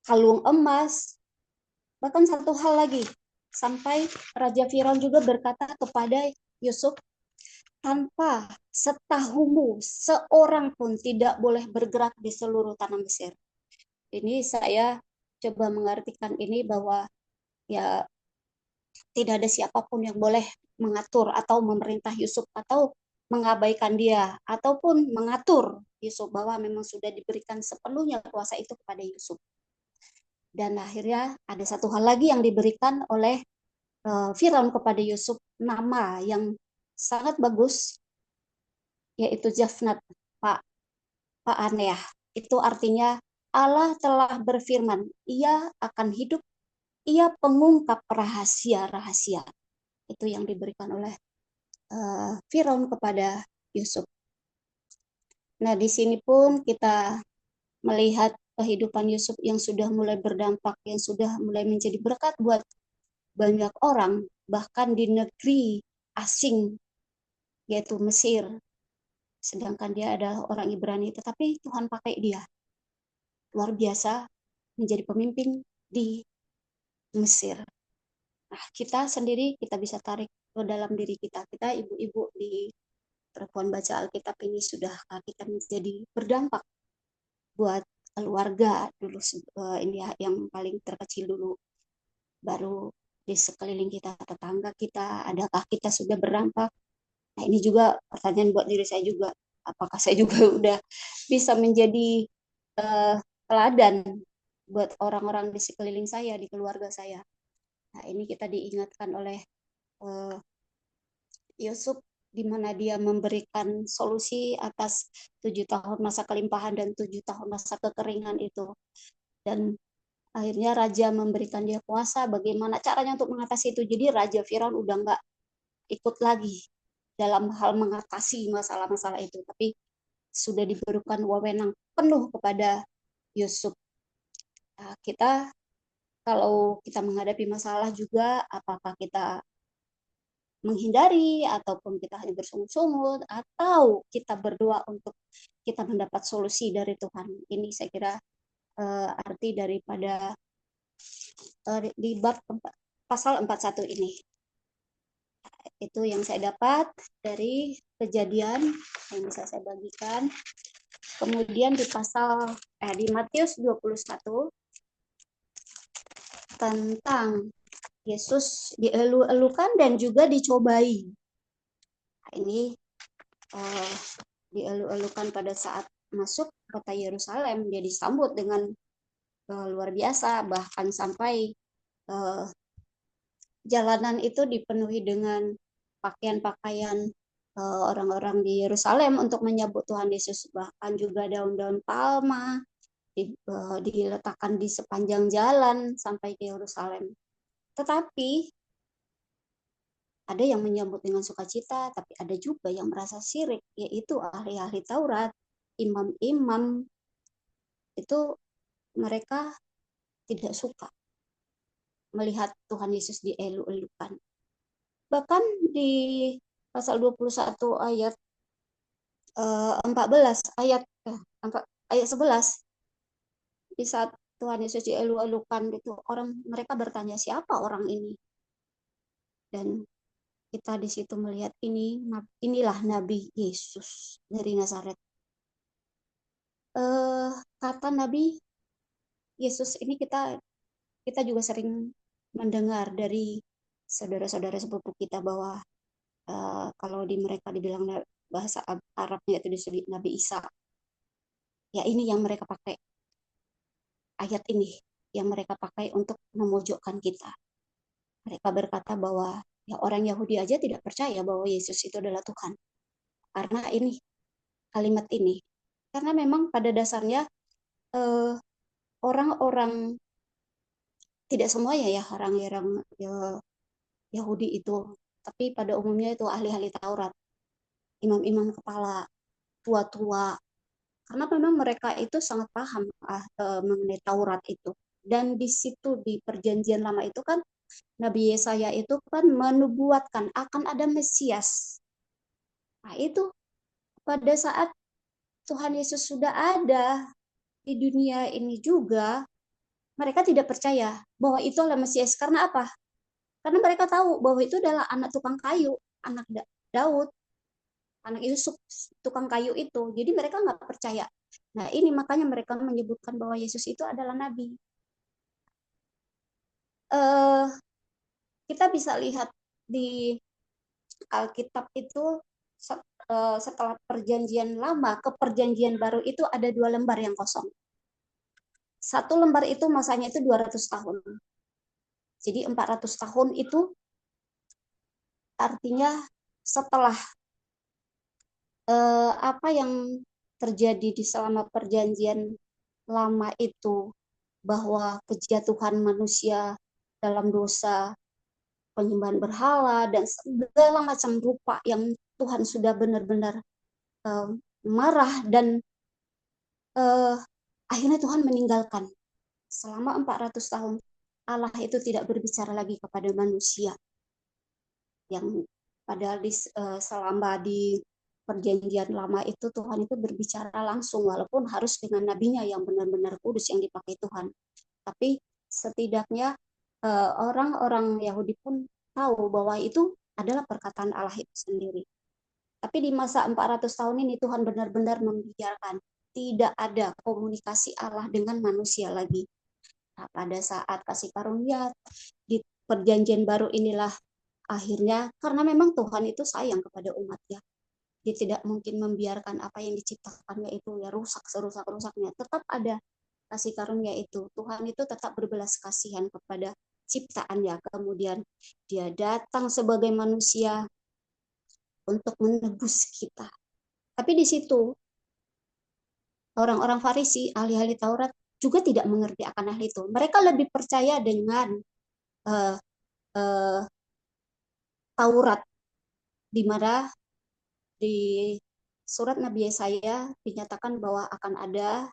kalung emas, bahkan satu hal lagi, sampai Raja Firaun juga berkata kepada Yusuf, tanpa setahumu seorang pun tidak boleh bergerak di seluruh tanah Mesir. Ini saya coba mengartikan ini bahwa ya tidak ada siapapun yang boleh mengatur atau memerintah Yusuf atau mengabaikan dia ataupun mengatur Yusuf, bahwa memang sudah diberikan sepenuhnya kuasa itu kepada Yusuf. Dan akhirnya ada satu hal lagi yang diberikan oleh Firaun kepada Yusuf, nama yang sangat bagus, yaitu Jafnat, Pak Aneah. Itu artinya Allah telah berfirman, ia akan hidup, ia pengungkap rahasia-rahasia. Itu yang diberikan oleh Firaun kepada Yusuf. Nah, di sini pun kita melihat kehidupan Yusuf yang sudah mulai berdampak, yang sudah mulai menjadi berkat buat banyak orang, bahkan di negeri asing, yaitu Mesir. Sedangkan dia adalah orang Ibrani, tetapi Tuhan pakai dia. Luar biasa menjadi pemimpin di Mesir. Nah, kita sendiri, kita bisa tarik ke dalam diri kita. Kita ibu-ibu di perempuan baca Alkitab ini sudah kita menjadi berdampak buat keluarga dulu, ini ya, yang paling terkecil dulu, baru di sekeliling kita, tetangga kita, adakah kita sudah berdampak? Nah, ini juga pertanyaan buat diri saya juga, apakah saya juga udah bisa menjadi teladan buat orang-orang di sekeliling saya, di keluarga saya. Nah, ini kita diingatkan oleh Yusuf, di mana dia memberikan solusi atas 7 tahun masa kelimpahan dan 7 tahun masa kekeringan itu. Dan akhirnya raja memberikan dia kuasa bagaimana caranya untuk mengatasi itu. Jadi Raja Firaun udah nggak ikut lagi dalam hal mengatasi masalah-masalah itu, tapi sudah diberikan wewenang penuh kepada Yusuf. Nah, kita kalau kita menghadapi masalah juga, apakah kita menghindari ataupun kita hanya bersungut-sungut atau kita berdoa untuk kita mendapat solusi dari Tuhan. Ini saya kira arti daripada di bab pasal 41 ini. Itu yang saya dapat dari Kejadian yang bisa saya bagikan. Kemudian di pasal di Matius 21 tentang Yesus dielu-elukan dan juga dicobai. Nah, ini dielu-elukan pada saat masuk kota Yerusalem, dia disambut dengan luar biasa, bahkan sampai jalanan itu dipenuhi dengan pakaian-pakaian orang-orang di Yerusalem untuk menyambut Tuhan Yesus, bahkan juga daun-daun palma diletakkan di sepanjang jalan sampai ke Yerusalem. Tetapi ada yang menyambut dengan sukacita, tapi ada juga yang merasa syirik, yaitu ahli-ahli Taurat, imam-imam. Itu mereka tidak suka melihat Tuhan Yesus dielu-elukan. Bahkan di pasal 21 ayat 14 ayat 11, di saat Tuhan Yesus dielu-elukan itu mereka bertanya, siapa orang ini? Dan kita di situ melihat inilah Nabi Yesus dari Nazaret. Kata Nabi Yesus ini kita juga sering mendengar dari saudara-saudara sepupu kita bahwa kalau di mereka dibilang bahasa Arabnya itu disebut Nabi Isa. Ya, ini yang mereka pakai. Ayat ini yang mereka pakai untuk memojokkan kita. Mereka berkata bahwa ya orang Yahudi aja tidak percaya bahwa Yesus itu adalah Tuhan. Karena ini, kalimat ini. Karena memang pada dasarnya orang-orang, tidak semuanya ya orang-orang Yahudi itu, tapi pada umumnya itu ahli-ahli Taurat, imam-imam kepala, tua-tua. Karena memang mereka itu sangat paham mengenai Taurat itu. Dan di situ di Perjanjian Lama itu kan Nabi Yesaya itu kan menubuatkan akan ada Mesias. Nah, itu pada saat Tuhan Yesus sudah ada di dunia ini juga mereka tidak percaya bahwa itu adalah Mesias. Karena apa? Karena mereka tahu bahwa itu adalah anak tukang kayu, anak Daud, anak Yusuf, tukang kayu itu. Jadi mereka nggak percaya. Nah ini makanya mereka menyebutkan bahwa Yesus itu adalah nabi. Kita bisa lihat di Alkitab itu setelah perjanjian lama ke perjanjian baru itu ada 2 lembar yang kosong. 1 lembar itu masanya itu 200 tahun. Jadi 400 tahun itu artinya setelah apa yang terjadi di selama perjanjian lama itu, bahwa kejatuhan manusia dalam dosa, penyembahan berhala, dan segala macam rupa yang Tuhan sudah benar-benar marah, dan akhirnya Tuhan meninggalkan. Selama 400 tahun Allah itu tidak berbicara lagi kepada manusia. Yang padahal selama di perjanjian lama itu Tuhan itu berbicara langsung, walaupun harus dengan nabinya yang benar-benar kudus yang dipakai Tuhan. Tapi setidaknya orang-orang Yahudi pun tahu bahwa itu adalah perkataan Allah itu sendiri. Tapi di masa 400 tahun ini Tuhan benar-benar membiarkan, tidak ada komunikasi Allah dengan manusia lagi. Nah, pada saat kasih karunia di perjanjian baru inilah akhirnya, karena memang Tuhan itu sayang kepada umatnya, dia tidak mungkin membiarkan apa yang diciptakannya itu ya rusak serusak-rusaknya. Tetap ada kasih karunia itu. Tuhan itu tetap berbelas kasihan kepada ciptaannya. Kemudian dia datang sebagai manusia untuk menebus kita. Tapi di situ orang-orang Farisi, ahli-ahli Taurat juga tidak mengerti akan hal itu. Mereka lebih percaya dengan Taurat, di mana di surat Nabi Yesaya dinyatakan bahwa akan ada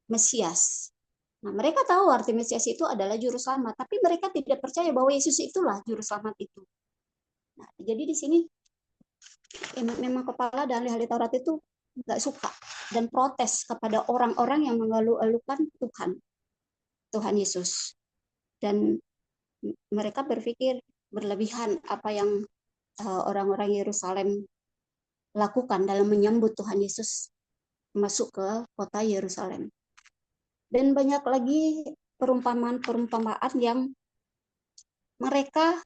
Mesias. Nah, mereka tahu arti Mesias itu adalah juru selamat, tapi mereka tidak percaya bahwa Yesus itulah juru selamat itu. Nah, jadi di sini memang kepala dan ahli Taurat itu nggak suka dan protes kepada orang-orang yang mengeluh-elukan Tuhan Yesus. Dan mereka berpikir berlebihan apa yang orang-orang Yerusalem lakukan dalam menyambut Tuhan Yesus masuk ke kota Yerusalem. Dan banyak lagi perumpamaan-perumpamaan yang mereka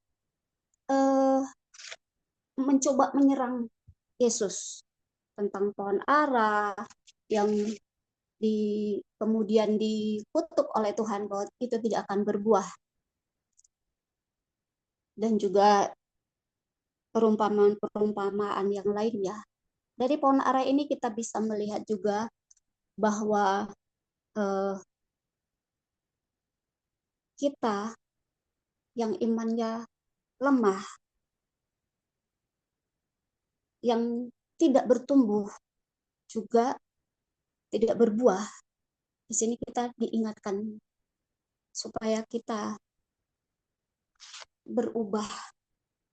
mencoba menyerang Yesus, tentang pohon ara yang kemudian dikutuk oleh Tuhan bahwa itu tidak akan berbuah. Dan juga perumpamaan-perumpamaan yang lainnya. Dari pohon ara ini kita bisa melihat juga bahwa kita yang imannya lemah, yang tidak bertumbuh, juga tidak berbuah. Di sini kita diingatkan supaya kita berubah.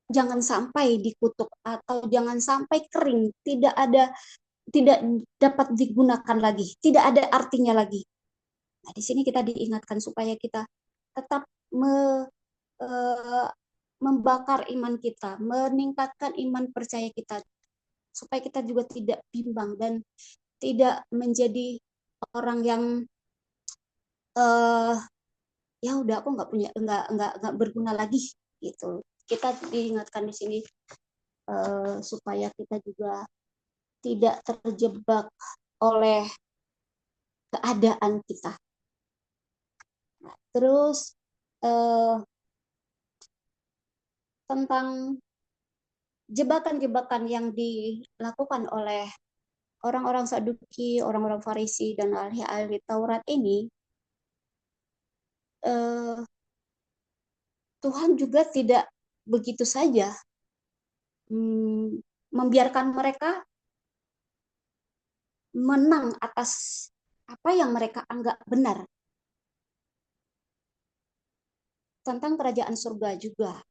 Jangan sampai dikutuk atau jangan sampai kering, tidak dapat digunakan lagi, tidak ada artinya lagi. Nah, di sini kita diingatkan supaya kita tetap membakar iman kita, meningkatkan iman percaya kita, supaya kita juga tidak bimbang dan tidak menjadi orang yang ya udah aku nggak berguna lagi gitu. Kita diingatkan di sini supaya kita juga tidak terjebak oleh keadaan kita. Nah, terus tentang jebakan-jebakan yang dilakukan oleh orang-orang Saduki, orang-orang Farisi, dan ahli-ahli Taurat ini, Tuhan juga tidak begitu saja membiarkan mereka menang atas apa yang mereka anggap benar. Tentang kerajaan surga juga,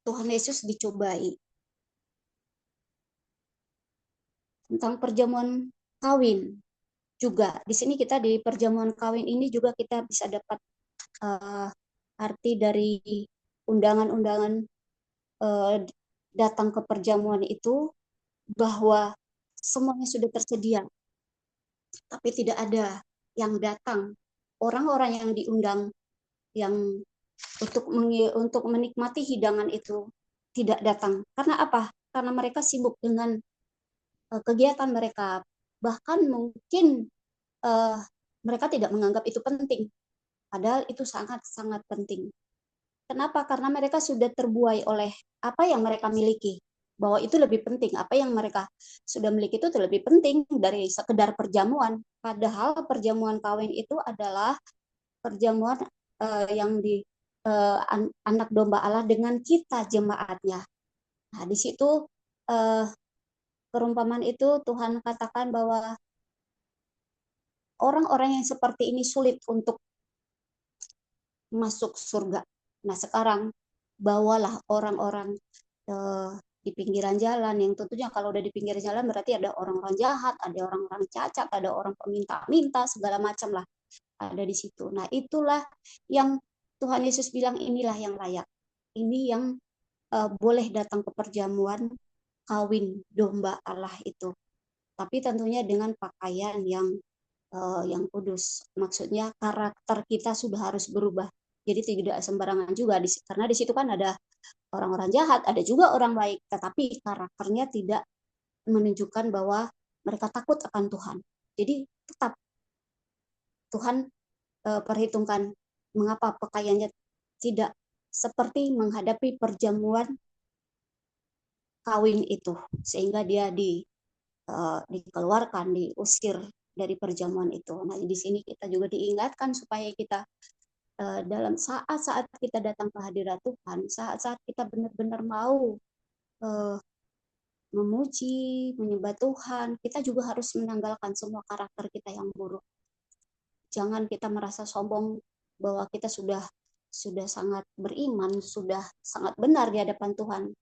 Tuhan Yesus dicobai. Tentang perjamuan kawin juga. Di sini kita di perjamuan kawin ini juga kita bisa dapat arti dari undangan-undangan datang ke perjamuan itu, bahwa semuanya sudah tersedia, tapi tidak ada yang datang. Orang-orang yang diundang yang untuk menikmati hidangan itu tidak datang. Karena apa? Karena mereka sibuk dengan kegiatan mereka. Bahkan mungkin mereka tidak menganggap itu penting. Padahal itu sangat-sangat penting. Kenapa? Karena mereka sudah terbuai oleh apa yang mereka miliki. Bahwa itu lebih penting. Apa yang mereka sudah miliki itu lebih penting dari sekedar perjamuan. Padahal perjamuan kawin itu adalah perjamuan yang di anak domba Allah dengan kita jemaatnya. Nah, di situ perumpamaan itu Tuhan katakan bahwa orang-orang yang seperti ini sulit untuk masuk surga. Nah, sekarang bawalah orang-orang di pinggiran jalan, yang tentunya kalau udah di pinggir jalan berarti ada orang-orang jahat, ada orang-orang cacat, ada orang peminta-minta, segala macam lah ada di situ. Nah, itulah yang Tuhan Yesus bilang, inilah yang layak. Ini yang boleh datang ke perjamuan kawin domba Allah itu. Tapi tentunya dengan pakaian yang kudus. Maksudnya karakter kita sudah harus berubah. Jadi tidak sembarangan juga, karena di situ kan ada orang-orang jahat, ada juga orang baik, tetapi karakternya tidak menunjukkan bahwa mereka takut akan Tuhan. Jadi tetap Tuhan perhitungkan mengapa pakaiannya tidak seperti menghadapi perjamuan kawin itu, sehingga dia dikeluarkan, diusir dari perjamuan itu. Nah, di sini kita juga diingatkan supaya kita dalam saat-saat kita datang ke hadirat Tuhan, saat-saat kita benar-benar mau memuji, menyembah Tuhan, kita juga harus menanggalkan semua karakter kita yang buruk. Jangan kita merasa sombong bahwa kita sudah sangat beriman, sudah sangat benar di hadapan Tuhan.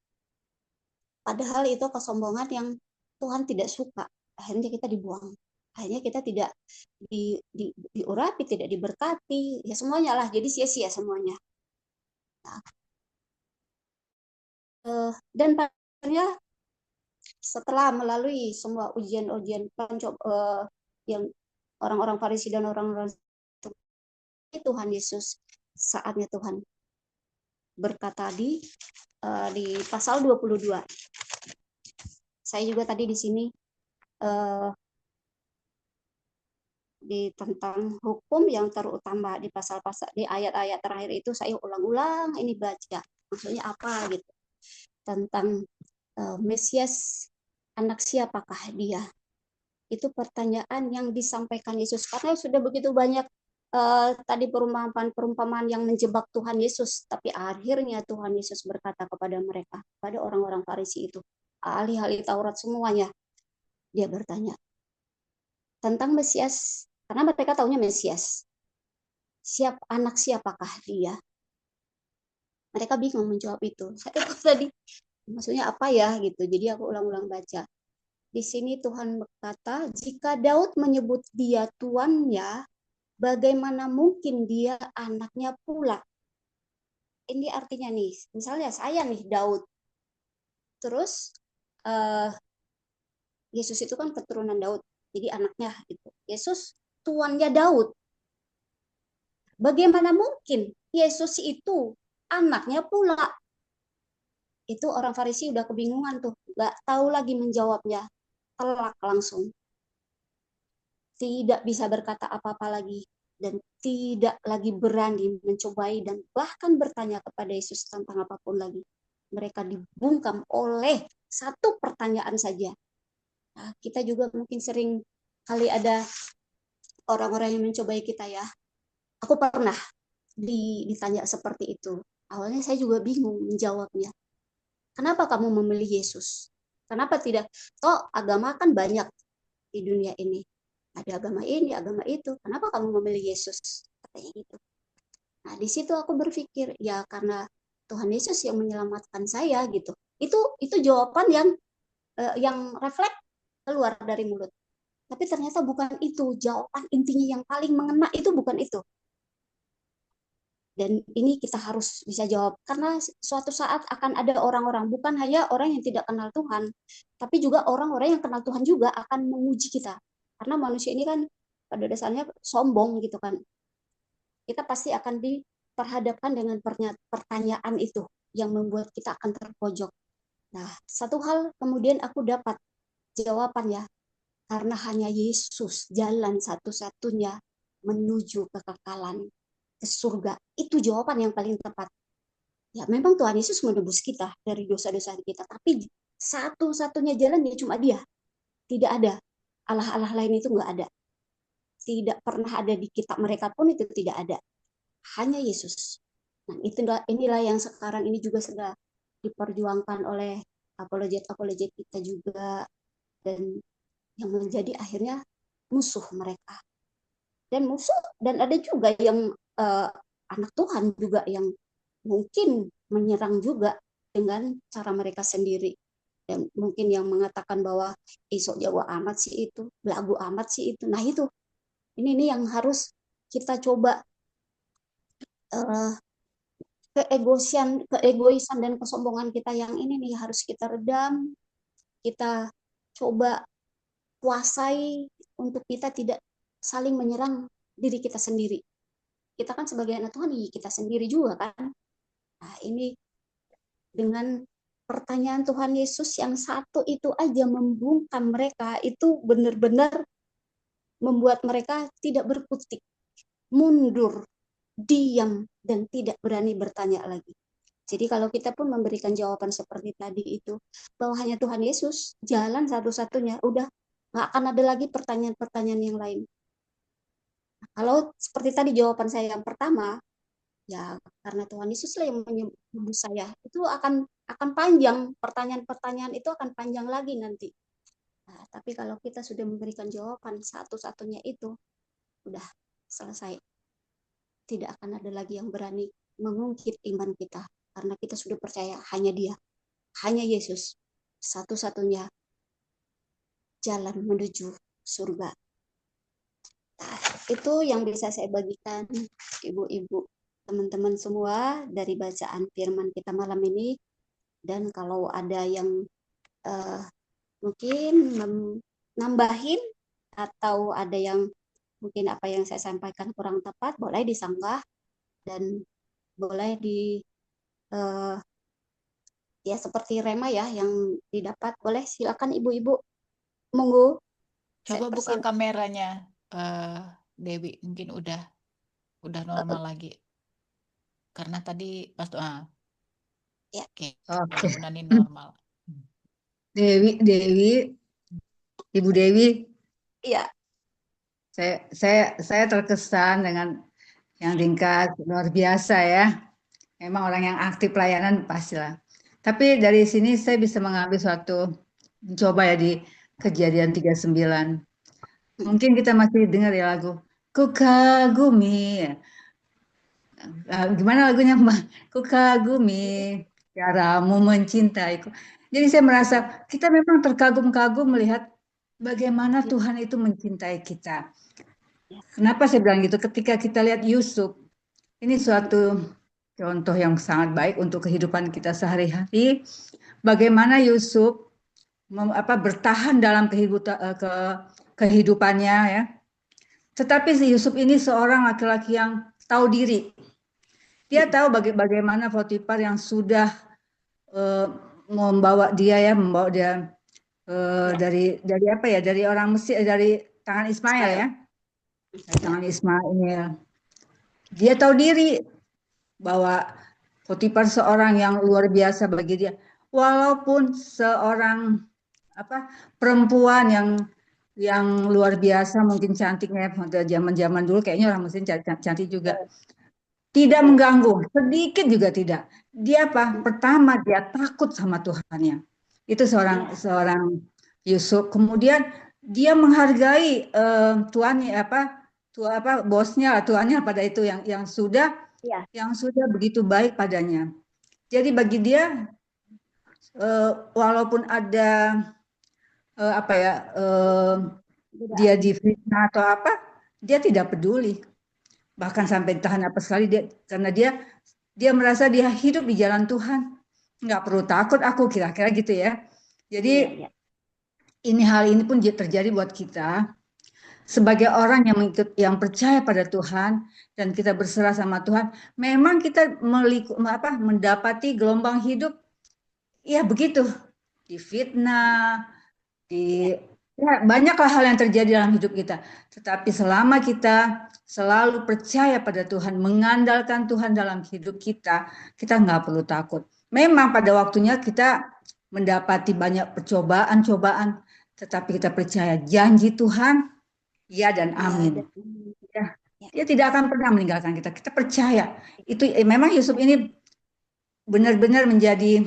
Padahal itu kesombongan yang Tuhan tidak suka. Akhirnya kita dibuang. Akhirnya kita tidak diurapi, tidak diberkati, ya semuanya lah, jadi sia-sia semuanya. Nah, dan akhirnya setelah melalui semua ujian-ujian yang orang-orang Farisi dan orang-orang Tuhan Yesus, saatnya Tuhan berkata di pasal 22. Saya juga tadi di sini tentang hukum yang terutama di pasal-pasal, di ayat-ayat terakhir itu saya ulang-ulang ini baca. Maksudnya apa gitu. Tentang Mesias, anak siapakah dia? Itu pertanyaan yang disampaikan Yesus. Karena sudah begitu banyak tadi perumpamaan yang menjebak Tuhan Yesus. Tapi akhirnya Tuhan Yesus berkata kepada mereka, pada orang-orang Farisi itu, ahli-ahli Taurat semuanya. Dia bertanya tentang Mesias, karena mereka tahunya Mesias. Anak siapakah dia? Mereka bingung menjawab itu. Saya tadi, maksudnya apa ya gitu. Jadi aku ulang-ulang baca. Di sini Tuhan berkata, jika Daud menyebut dia tuannya, bagaimana mungkin dia anaknya pula? Ini artinya nih, misalnya saya nih Daud. Terus Yesus itu kan keturunan Daud, jadi anaknya itu. Yesus tuannya Daud. Bagaimana mungkin Yesus itu anaknya pula? Itu orang Farisi udah kebingungan tuh, nggak tahu lagi menjawabnya, telak langsung. Tidak bisa berkata apa-apa lagi, dan tidak lagi berani mencobai dan bahkan bertanya kepada Yesus tentang apapun lagi. Mereka dibungkam oleh satu pertanyaan saja. Nah, kita juga mungkin sering kali ada orang-orang yang mencobai kita ya. Aku pernah ditanya seperti itu. Awalnya saya juga bingung menjawabnya. Kenapa kamu memilih Yesus? Kenapa tidak? Toh agama kan banyak di dunia ini. Ada agama ini, agama itu. Kenapa kamu memilih Yesus? Katanya gitu. Nah, di situ aku berpikir, ya karena Tuhan Yesus yang menyelamatkan saya gitu. Itu jawaban yang refleks keluar dari mulut. Tapi ternyata bukan itu. Jawaban intinya yang paling mengena itu bukan itu. Dan ini kita harus bisa jawab. Karena suatu saat akan ada orang-orang, bukan hanya orang yang tidak kenal Tuhan, tapi juga orang-orang yang kenal Tuhan juga akan menguji kita. Karena manusia ini kan pada dasarnya sombong gitu kan. Kita pasti akan diperhadapkan dengan pertanyaan itu yang membuat kita akan terpojok. Nah, satu hal kemudian aku dapat jawaban ya, karena hanya Yesus jalan satu-satunya menuju kekekalan ke surga. Itu jawaban yang paling tepat. Ya, memang Tuhan Yesus menebus kita dari dosa-dosa kita, tapi satu-satunya jalan ya cuma Dia. Tidak ada. Allah-Allah lain itu nggak ada. Tidak pernah ada di kitab mereka pun itu tidak ada. Hanya Yesus. Nah, inilah yang sekarang ini juga sedang diperjuangkan oleh apologet-apologet kita juga, dan yang menjadi akhirnya musuh mereka. Dan ada juga yang anak Tuhan juga yang mungkin menyerang juga dengan cara mereka sendiri. Dan mungkin yang mengatakan bahwa sok Jawa amat sih itu, belagu amat sih itu. Nah itu, ini yang harus kita coba keegoisan dan kesombongan kita yang ini nih harus kita redam, kita coba kuasai untuk kita tidak saling menyerang diri kita sendiri. Kita kan sebagai anak Tuhan, kita sendiri juga kan. Nah, ini dengan pertanyaan Tuhan Yesus yang satu itu aja membungkam mereka, itu benar-benar membuat mereka tidak berkutik, mundur, diam, dan tidak berani bertanya lagi. Jadi kalau kita pun memberikan jawaban seperti tadi itu, bahwa hanya Tuhan Yesus, jalan satu-satunya, udah nggak akan ada lagi pertanyaan-pertanyaan yang lain. Nah, kalau seperti tadi jawaban saya yang pertama, ya karena Tuhan Yesuslah yang menyembuh saya, itu akan panjang, pertanyaan-pertanyaan itu akan panjang lagi nanti. Nah, tapi kalau kita sudah memberikan jawaban satu-satunya itu, udah selesai. Tidak akan ada lagi yang berani mengungkit iman kita, karena kita sudah percaya hanya Dia, hanya Yesus, satu-satunya jalan menuju surga. Nah, itu yang bisa saya bagikan ibu-ibu, teman-teman semua dari bacaan firman kita malam ini. Dan kalau ada yang mungkin nambahin atau ada yang mungkin apa yang saya sampaikan kurang tepat, boleh disanggah dan boleh ya seperti rema ya yang didapat, boleh silakan ibu-ibu, monggo. Coba buka kameranya, Dewi, mungkin udah normal lagi. Karena tadi pas doa. Ya. Oke. Oke. Mudah-mudahan ini normal. Dewi, Ibu Dewi. Iya. Saya terkesan dengan yang ringkas, luar biasa ya. Memang orang yang aktif pelayanan pastilah. Tapi dari sini saya bisa mengambil mencoba ya di Kejadian 39. Mungkin kita masih dengar ya lagu Ku kagumi. Gimana lagunya Mbak? Ku kagumi caramu mencintaiku. Jadi saya merasa kita memang terkagum-kagum melihat bagaimana Tuhan itu mencintai kita. Kenapa saya bilang gitu? Ketika kita lihat Yusuf, ini suatu contoh yang sangat baik untuk kehidupan kita sehari-hari. Bagaimana Yusuf bertahan dalam kehidupannya ya. Tetapi si Yusuf ini seorang laki-laki yang tahu diri. Dia tahu bagaimana Potifar yang sudah membawa dia dari orang Mesir, dari tangan Ismail ya. Dari tangan Ismail. Dia tahu diri bahwa Potifar seorang yang luar biasa bagi dia. Walaupun seorang perempuan yang luar biasa, mungkin cantiknya pada zaman-zaman dulu, kayaknya orang Mesir cantik juga. Tidak mengganggu, sedikit juga tidak. Dia pertama dia takut sama Tuhannya. Itu seorang Yusuf. Kemudian dia menghargai tuannya bosnya, tuannya pada itu yang sudah begitu baik padanya. Jadi bagi dia walaupun ada dia difitnah atau apa, dia tidak peduli. Bahkan sampai tahan apa sekali karena dia merasa dia hidup di jalan Tuhan. Nggak perlu takut aku, kira-kira gitu ya. Jadi hal ini pun terjadi buat kita sebagai orang yang percaya pada Tuhan dan kita berserah sama Tuhan. Memang kita mendapati gelombang hidup ya begitu, difitnah, banyaklah hal yang terjadi dalam hidup kita. Tetapi selama kita selalu percaya pada Tuhan, mengandalkan Tuhan dalam hidup kita, kita nggak perlu takut. Memang pada waktunya kita mendapati banyak percobaan-cobaan, tetapi kita percaya janji Tuhan, ya dan amin. Ya, dia tidak akan pernah meninggalkan kita. Kita percaya. Itu memang Yusuf ini benar-benar menjadi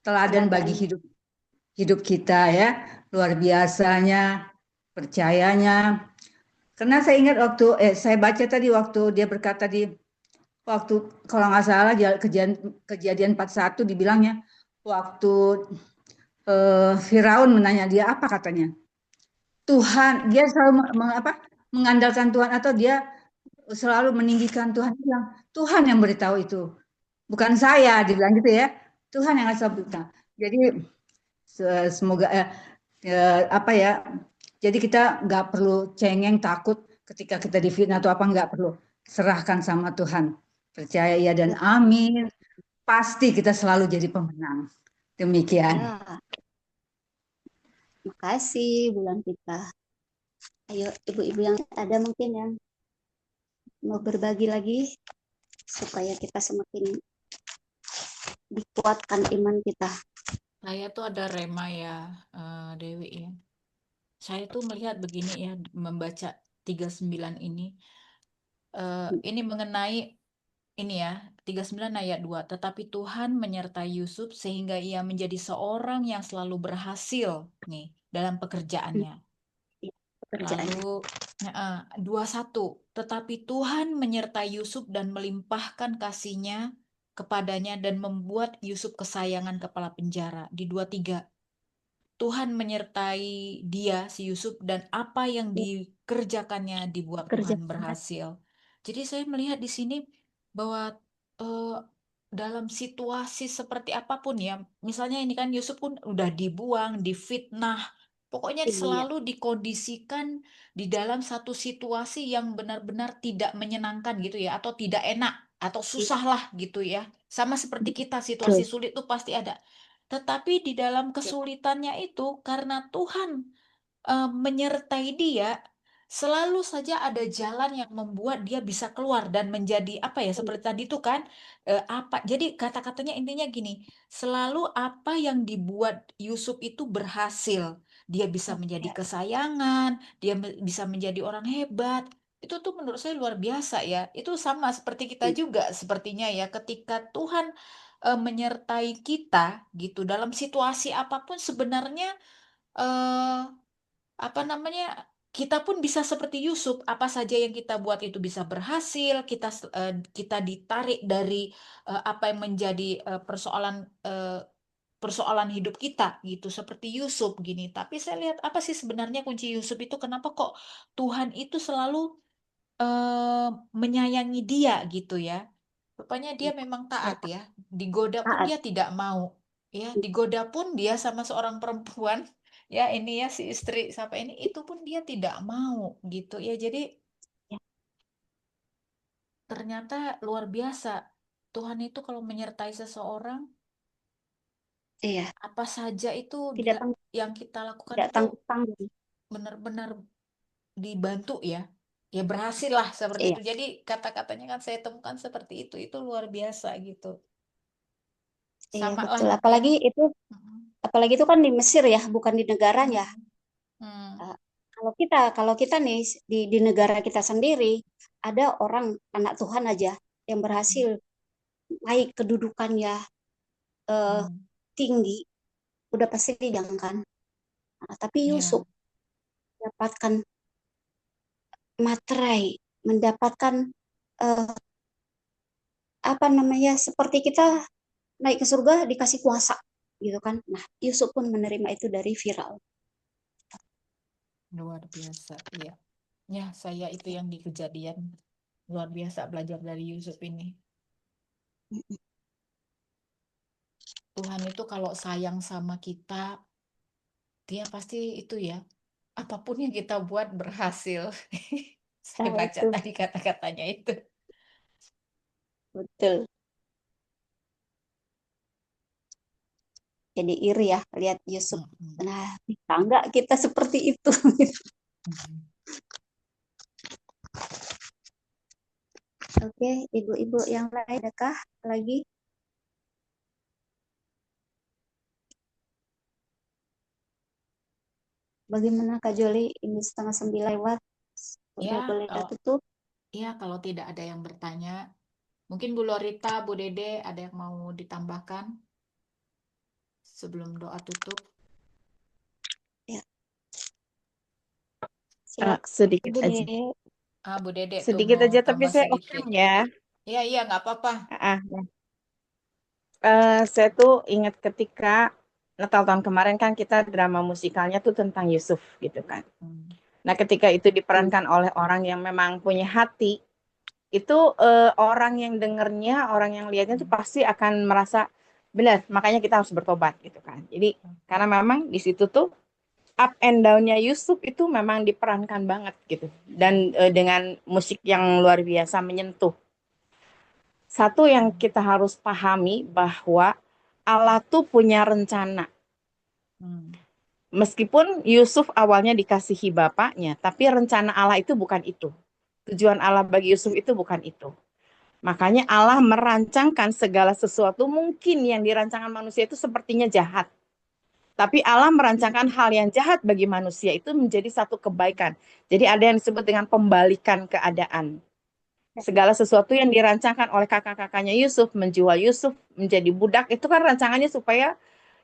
teladan bagi hidup kita ya. Luar biasanya, percayanya. Karena saya ingat waktu saya baca tadi waktu dia berkata waktu kalau nggak salah kejadian 41 dibilangnya waktu Firaun menanya dia apa katanya. Tuhan, dia selalu mengandalkan Tuhan atau dia selalu meninggikan Tuhan, bilang Tuhan yang beritahu itu, bukan saya, dibilang gitu ya. Tuhan yang ngasih berita. Jadi semoga apa ya? Jadi kita nggak perlu cengeng takut ketika kita difitnah atau apa, nggak perlu, serahkan sama Tuhan, percaya ya dan amin, pasti kita selalu jadi pemenang. Demikian. Ya. Makasih Bu Lampita. Ayo ibu-ibu yang ada mungkin yang mau berbagi lagi supaya kita semakin dikuatkan iman kita. Saya tuh ada rema ya, Dewi ya. Saya tuh melihat begini ya, membaca 39 ini. Ini mengenai ini ya, 39 ayat 2. Tetapi Tuhan menyertai Yusuf sehingga ia menjadi seorang yang selalu berhasil nih dalam pekerjaannya. Lalu 21. Tetapi Tuhan menyertai Yusuf dan melimpahkan kasih-Nya kepadanya dan membuat Yusuf kesayangan kepala penjara. Di 23. Tuhan menyertai dia, si Yusuf, dan apa yang dikerjakannya dibuat Tuhan berhasil. Jadi saya melihat di sini bahwa dalam situasi seperti apapun ya, misalnya ini kan Yusuf pun udah dibuang, difitnah, pokoknya selalu dikondisikan di dalam satu situasi yang benar-benar tidak menyenangkan gitu ya, atau tidak enak, atau susah lah gitu ya. Sama seperti kita, situasi sulit tuh pasti ada. Tetapi di dalam kesulitannya itu, karena Tuhan menyertai dia, selalu saja ada jalan yang membuat dia bisa keluar dan menjadi apa ya, seperti tadi itu kan jadi kata-katanya intinya gini, selalu apa yang dibuat Yusuf itu berhasil, dia bisa menjadi kesayangan, dia bisa menjadi orang hebat. Itu tuh menurut saya luar biasa ya. Itu sama seperti kita juga sepertinya ya, ketika Tuhan menyertai kita gitu dalam situasi apapun, sebenarnya eh apa namanya, kita pun bisa seperti Yusuf, apa saja yang kita buat itu bisa berhasil, kita ditarik dari apa yang menjadi persoalan hidup kita gitu, seperti Yusuf gini. Tapi saya lihat apa sih sebenarnya kunci Yusuf itu, kenapa kok Tuhan itu selalu menyayangi dia gitu ya. Rupanya dia memang taat ya, digoda pun dia tidak mau ya, digoda pun dia sama seorang perempuan ya, ini ya si istri sampai ini, itu pun dia tidak mau gitu ya. Jadi ternyata luar biasa, Tuhan itu kalau menyertai seseorang, apa saja itu yang kita lakukan itu benar-benar dibantu ya, ya berhasil lah seperti itu. Jadi kata-katanya kan saya temukan seperti itu luar biasa gitu. Iya Sama betul. lah Apalagi itu kan di Mesir ya, bukan di negaranya. Kalau kita nih di negara kita sendiri, ada orang anak Tuhan aja yang berhasil naik kedudukannya tinggi, udah pasti dijangkan. Nah, tapi Yusuf mendapatkan materai, mendapatkan apa namanya, seperti kita naik ke surga dikasih kuasa gitu kan. Nah, Yusuf pun menerima itu dari Firaun. Luar biasa, iya. Ya, saya itu yang di Kejadian. Luar biasa belajar dari Yusuf ini. Tuhan itu kalau sayang sama kita, dia pasti itu ya, apapun yang kita buat berhasil. Saya Nah, baca itu tadi kata-katanya itu. betul. Jadi iri ya lihat Yusuf. Mm-mm. Nah, bisa nggak kita seperti itu? Mm-mm. Oke, ibu-ibu yang lain adakah lagi? Bagaimana Kak Joli? Ini setengah 9 lewat. Ya, Udah boleh kalau tutup? kalau tidak ada yang bertanya, mungkin Bu Lorita, Bu Dede, ada yang mau ditambahkan sebelum doa tutup? Ya, silakan Sedikit Ibu aja. Dede. Bu Dede tuh Sedikit mau aja, tapi tambah saya sedikit. open ya. Iya, nggak apa-apa. Ya. Saya tuh ingat ketika Natal tahun kemarin kan kita drama musikalnya tuh tentang Yusuf gitu kan. Nah, ketika itu diperankan oleh orang yang memang punya hati, itu orang yang dengernya, orang yang lihatnya tuh pasti akan merasa benar, makanya kita harus bertobat gitu kan. Jadi karena memang di situ tuh up and down-nya Yusuf itu memang diperankan banget gitu. Dan dengan musik yang luar biasa menyentuh. Satu yang kita harus pahami bahwa Allah tuh punya rencana. Meskipun Yusuf awalnya dikasihi bapaknya, tapi rencana Allah itu bukan itu. Tujuan Allah bagi Yusuf itu bukan itu. Makanya Allah merancangkan segala sesuatu mungkin yang dirancangkan manusia itu sepertinya jahat. Tapi Allah merancangkan hal yang jahat bagi manusia itu menjadi satu kebaikan. Jadi ada yang disebut dengan pembalikan keadaan. Segala sesuatu yang dirancangkan oleh kakak-kakaknya Yusuf, menjual Yusuf menjadi budak, itu kan rancangannya supaya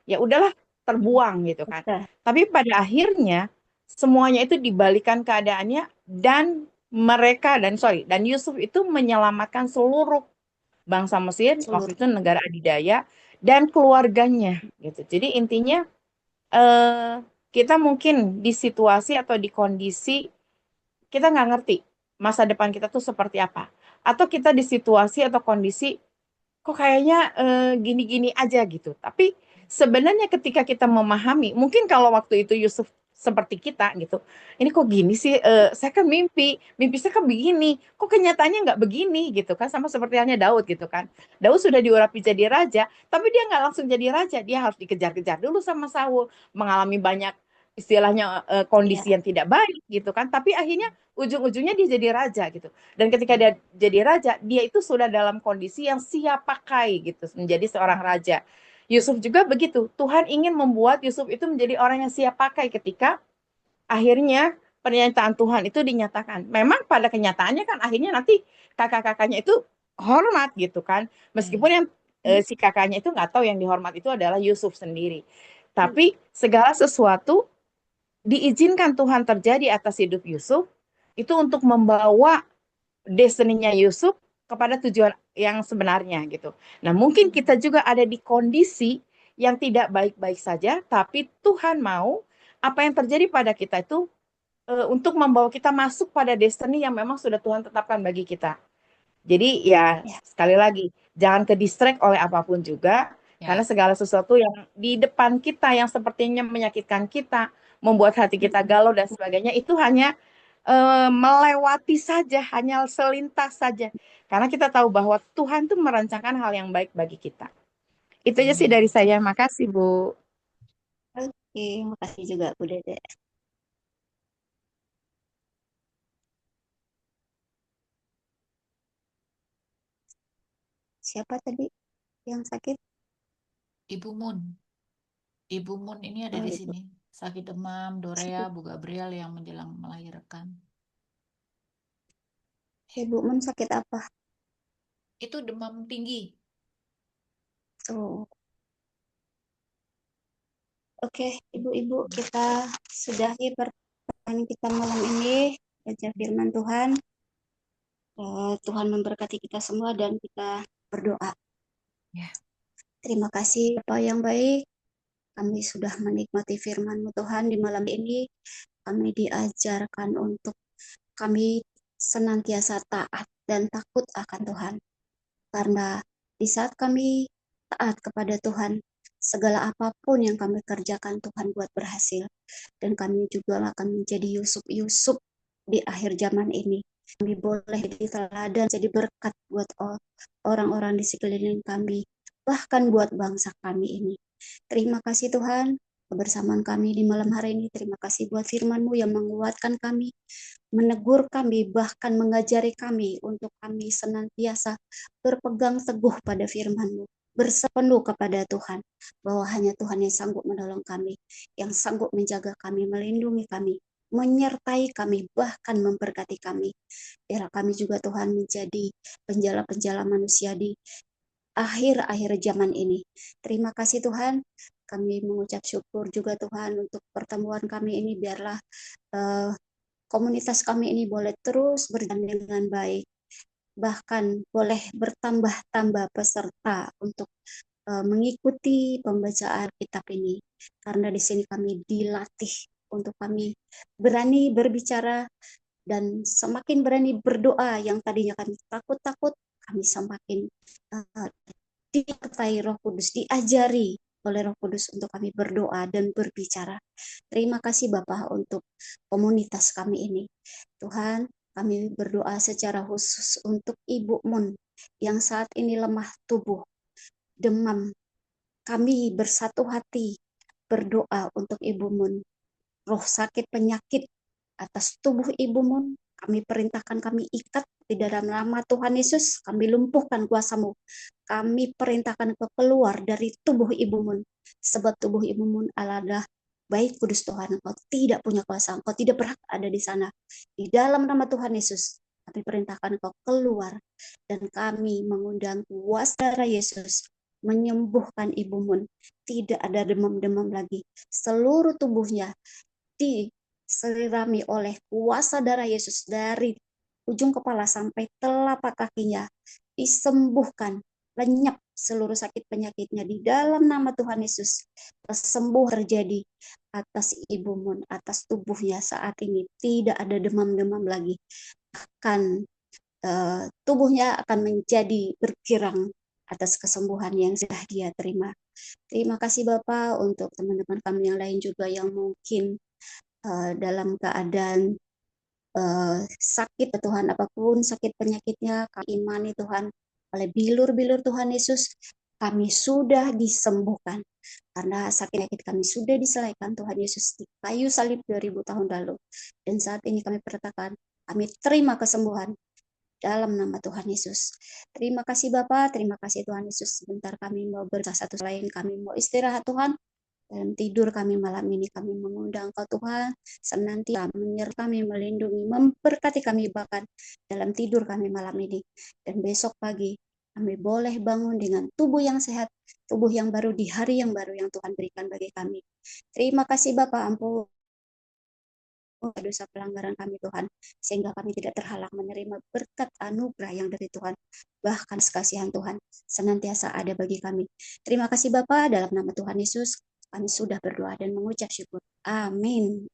ya udahlah terbuang gitu kan. Tapi pada akhirnya semuanya itu dibalikan keadaannya dan dan Yusuf itu menyelamatkan seluruh bangsa Mesir waktu itu negara adidaya dan keluarganya gitu. Jadi intinya kita mungkin di situasi atau di kondisi kita nggak ngerti masa depan kita tuh seperti apa, atau kita di situasi atau kondisi kok kayaknya gini-gini aja gitu. Tapi sebenarnya ketika kita memahami, mungkin kalau waktu itu Yusuf seperti kita gitu, ini kok gini sih, saya kan mimpi saya kan begini, kok kenyataannya nggak begini gitu kan, sama seperti halnya Daud gitu kan. Daud sudah diurapi jadi raja, tapi dia nggak langsung jadi raja, dia harus dikejar-kejar dulu sama Saul, mengalami banyak istilahnya kondisi yang tidak baik gitu kan, tapi akhirnya ujung-ujungnya dia jadi raja gitu. Dan ketika dia jadi raja, dia itu sudah dalam kondisi yang siap pakai gitu, menjadi seorang raja. Yusuf juga begitu. Tuhan ingin membuat Yusuf itu menjadi orang yang siap pakai ketika akhirnya pernyataan Tuhan itu dinyatakan. Memang pada kenyataannya kan akhirnya nanti kakak-kakaknya itu hormat gitu kan. Meskipun yang si kakaknya itu nggak tahu yang dihormat itu adalah Yusuf sendiri. Tapi segala sesuatu diizinkan Tuhan terjadi atas hidup Yusuf itu untuk membawa destiny-nya Yusuf kepada tujuan yang sebenarnya gitu. Nah, mungkin kita juga ada di kondisi yang tidak baik-baik saja, tapi Tuhan mau apa yang terjadi pada kita itu untuk membawa kita masuk pada destiny yang memang sudah Tuhan tetapkan bagi kita. Jadi ya sekali lagi jangan ke distract oleh apapun juga, karena segala sesuatu yang di depan kita yang sepertinya menyakitkan kita, membuat hati kita galau dan sebagainya itu hanya melewati saja, hanya selintas saja. Karena kita tahu bahwa Tuhan tuh merancangkan hal yang baik bagi kita. Itu aja sih dari saya. Makasih, Bu. Oke, makasih juga Bu Dede. Siapa tadi yang sakit? Ibu Mun. Ibu Mun ini ada di sini. Sakit demam, Dorea, Bu Gabriel yang menjelang melahirkan. Ibu Mun sakit apa? Itu demam tinggi. Oh. Oke, ibu-ibu, kita sudahi pertemuan kita malam ini. Baca firman Tuhan. Tuhan memberkati kita semua dan kita berdoa. Terima kasih Bapak yang baik. Kami sudah menikmati firman-Mu Tuhan di malam ini. kami diajarkan untuk kami senantiasa taat dan takut akan Tuhan. Karena di saat kami taat kepada Tuhan, segala apapun yang kami kerjakan Tuhan buat berhasil. Dan kami juga akan menjadi Yusuf-Yusuf di akhir zaman ini. Kami boleh jadi teladan, jadi berkat buat orang-orang di sekeliling kami, bahkan buat bangsa kami ini. Terima kasih Tuhan, kebersamaan kami di malam hari ini. Terima kasih buat firman-Mu yang menguatkan kami, menegur kami, bahkan mengajari kami untuk kami senantiasa berpegang teguh pada firman-Mu, bersepenuh kepada Tuhan, bahwa hanya Tuhan yang sanggup menolong kami, yang sanggup menjaga kami, melindungi kami, menyertai kami, bahkan memberkati kami. Biarlah kami juga Tuhan menjadi penjala-penjala manusia di akhir-akhir zaman ini. Terima kasih Tuhan, kami mengucap syukur juga Tuhan untuk pertemuan kami ini. Biarlah komunitas kami ini boleh terus berjalan dengan baik, bahkan boleh bertambah-tambah peserta untuk mengikuti pembacaan kitab ini, karena di sini kami dilatih untuk kami berani berbicara dan semakin berani berdoa. Yang tadinya kami takut-takut, kami semakin disertai Roh Kudus, diajari oleh Roh Kudus untuk kami berdoa dan berbicara. Terima kasih Bapak untuk komunitas kami ini. Tuhan, kami berdoa secara khusus untuk Ibu Mun yang saat ini lemah tubuh, demam. Kami bersatu hati berdoa untuk Ibu Mun. Roh sakit penyakit atas tubuh Ibu Mun, kami perintahkan, kami ikat di dalam nama Tuhan Yesus. Kami lumpuhkan kuasa-Mu. Kami perintahkan Engkau keluar dari tubuh Ibu Mun. Sebab tubuh Ibu Mun adalah baik kudus Tuhan. Engkau tidak punya kuasa. Engkau tidak berhak ada di sana. Di dalam nama Tuhan Yesus, kami perintahkan Engkau keluar. Dan kami mengundang kuasa darah Yesus menyembuhkan Ibu Mun. Tidak ada demam-demam lagi. Seluruh tubuhnya diselirami oleh kuasa darah Yesus, dari ujung kepala sampai telapak kakinya disembuhkan, lenyap seluruh sakit penyakitnya di dalam nama Tuhan Yesus. Sembuh terjadi atas Ibu Mun, atas tubuhnya saat ini. Tidak ada demam-demam lagi, bahkan tubuhnya akan menjadi berkirang atas kesembuhan yang sudah dia terima. Terima kasih Bapak untuk teman-teman kami yang lain juga yang mungkin dalam keadaan sakit Tuhan, apapun sakit penyakitnya, kami imani Tuhan, oleh bilur-bilur Tuhan Yesus kami sudah disembuhkan, karena sakit penyakit kami sudah diselesaikan Tuhan Yesus di kayu salib 2000 tahun lalu. Dan saat ini kami perkatakan, kami terima kesembuhan dalam nama Tuhan Yesus. Terima kasih Bapak, terima kasih Tuhan Yesus. Sebentar kami mau bersatu lain, kami mau istirahat Tuhan. Dalam tidur kami malam ini, kami mengundang Kau Tuhan senantiasa menyertai kami, melindungi, memberkati kami bahkan dalam tidur kami malam ini. Dan besok pagi kami boleh bangun dengan tubuh yang sehat, tubuh yang baru di hari yang baru yang Tuhan berikan bagi kami. Terima kasih Bapak, ampun dosa pelanggaran kami Tuhan, sehingga kami tidak terhalang menerima berkat anugerah yang dari Tuhan, bahkan kasihan Tuhan senantiasa ada bagi kami. Terima kasih Bapa, dalam nama Tuhan Yesus kami sudah berdoa dan mengucap syukur. Amin.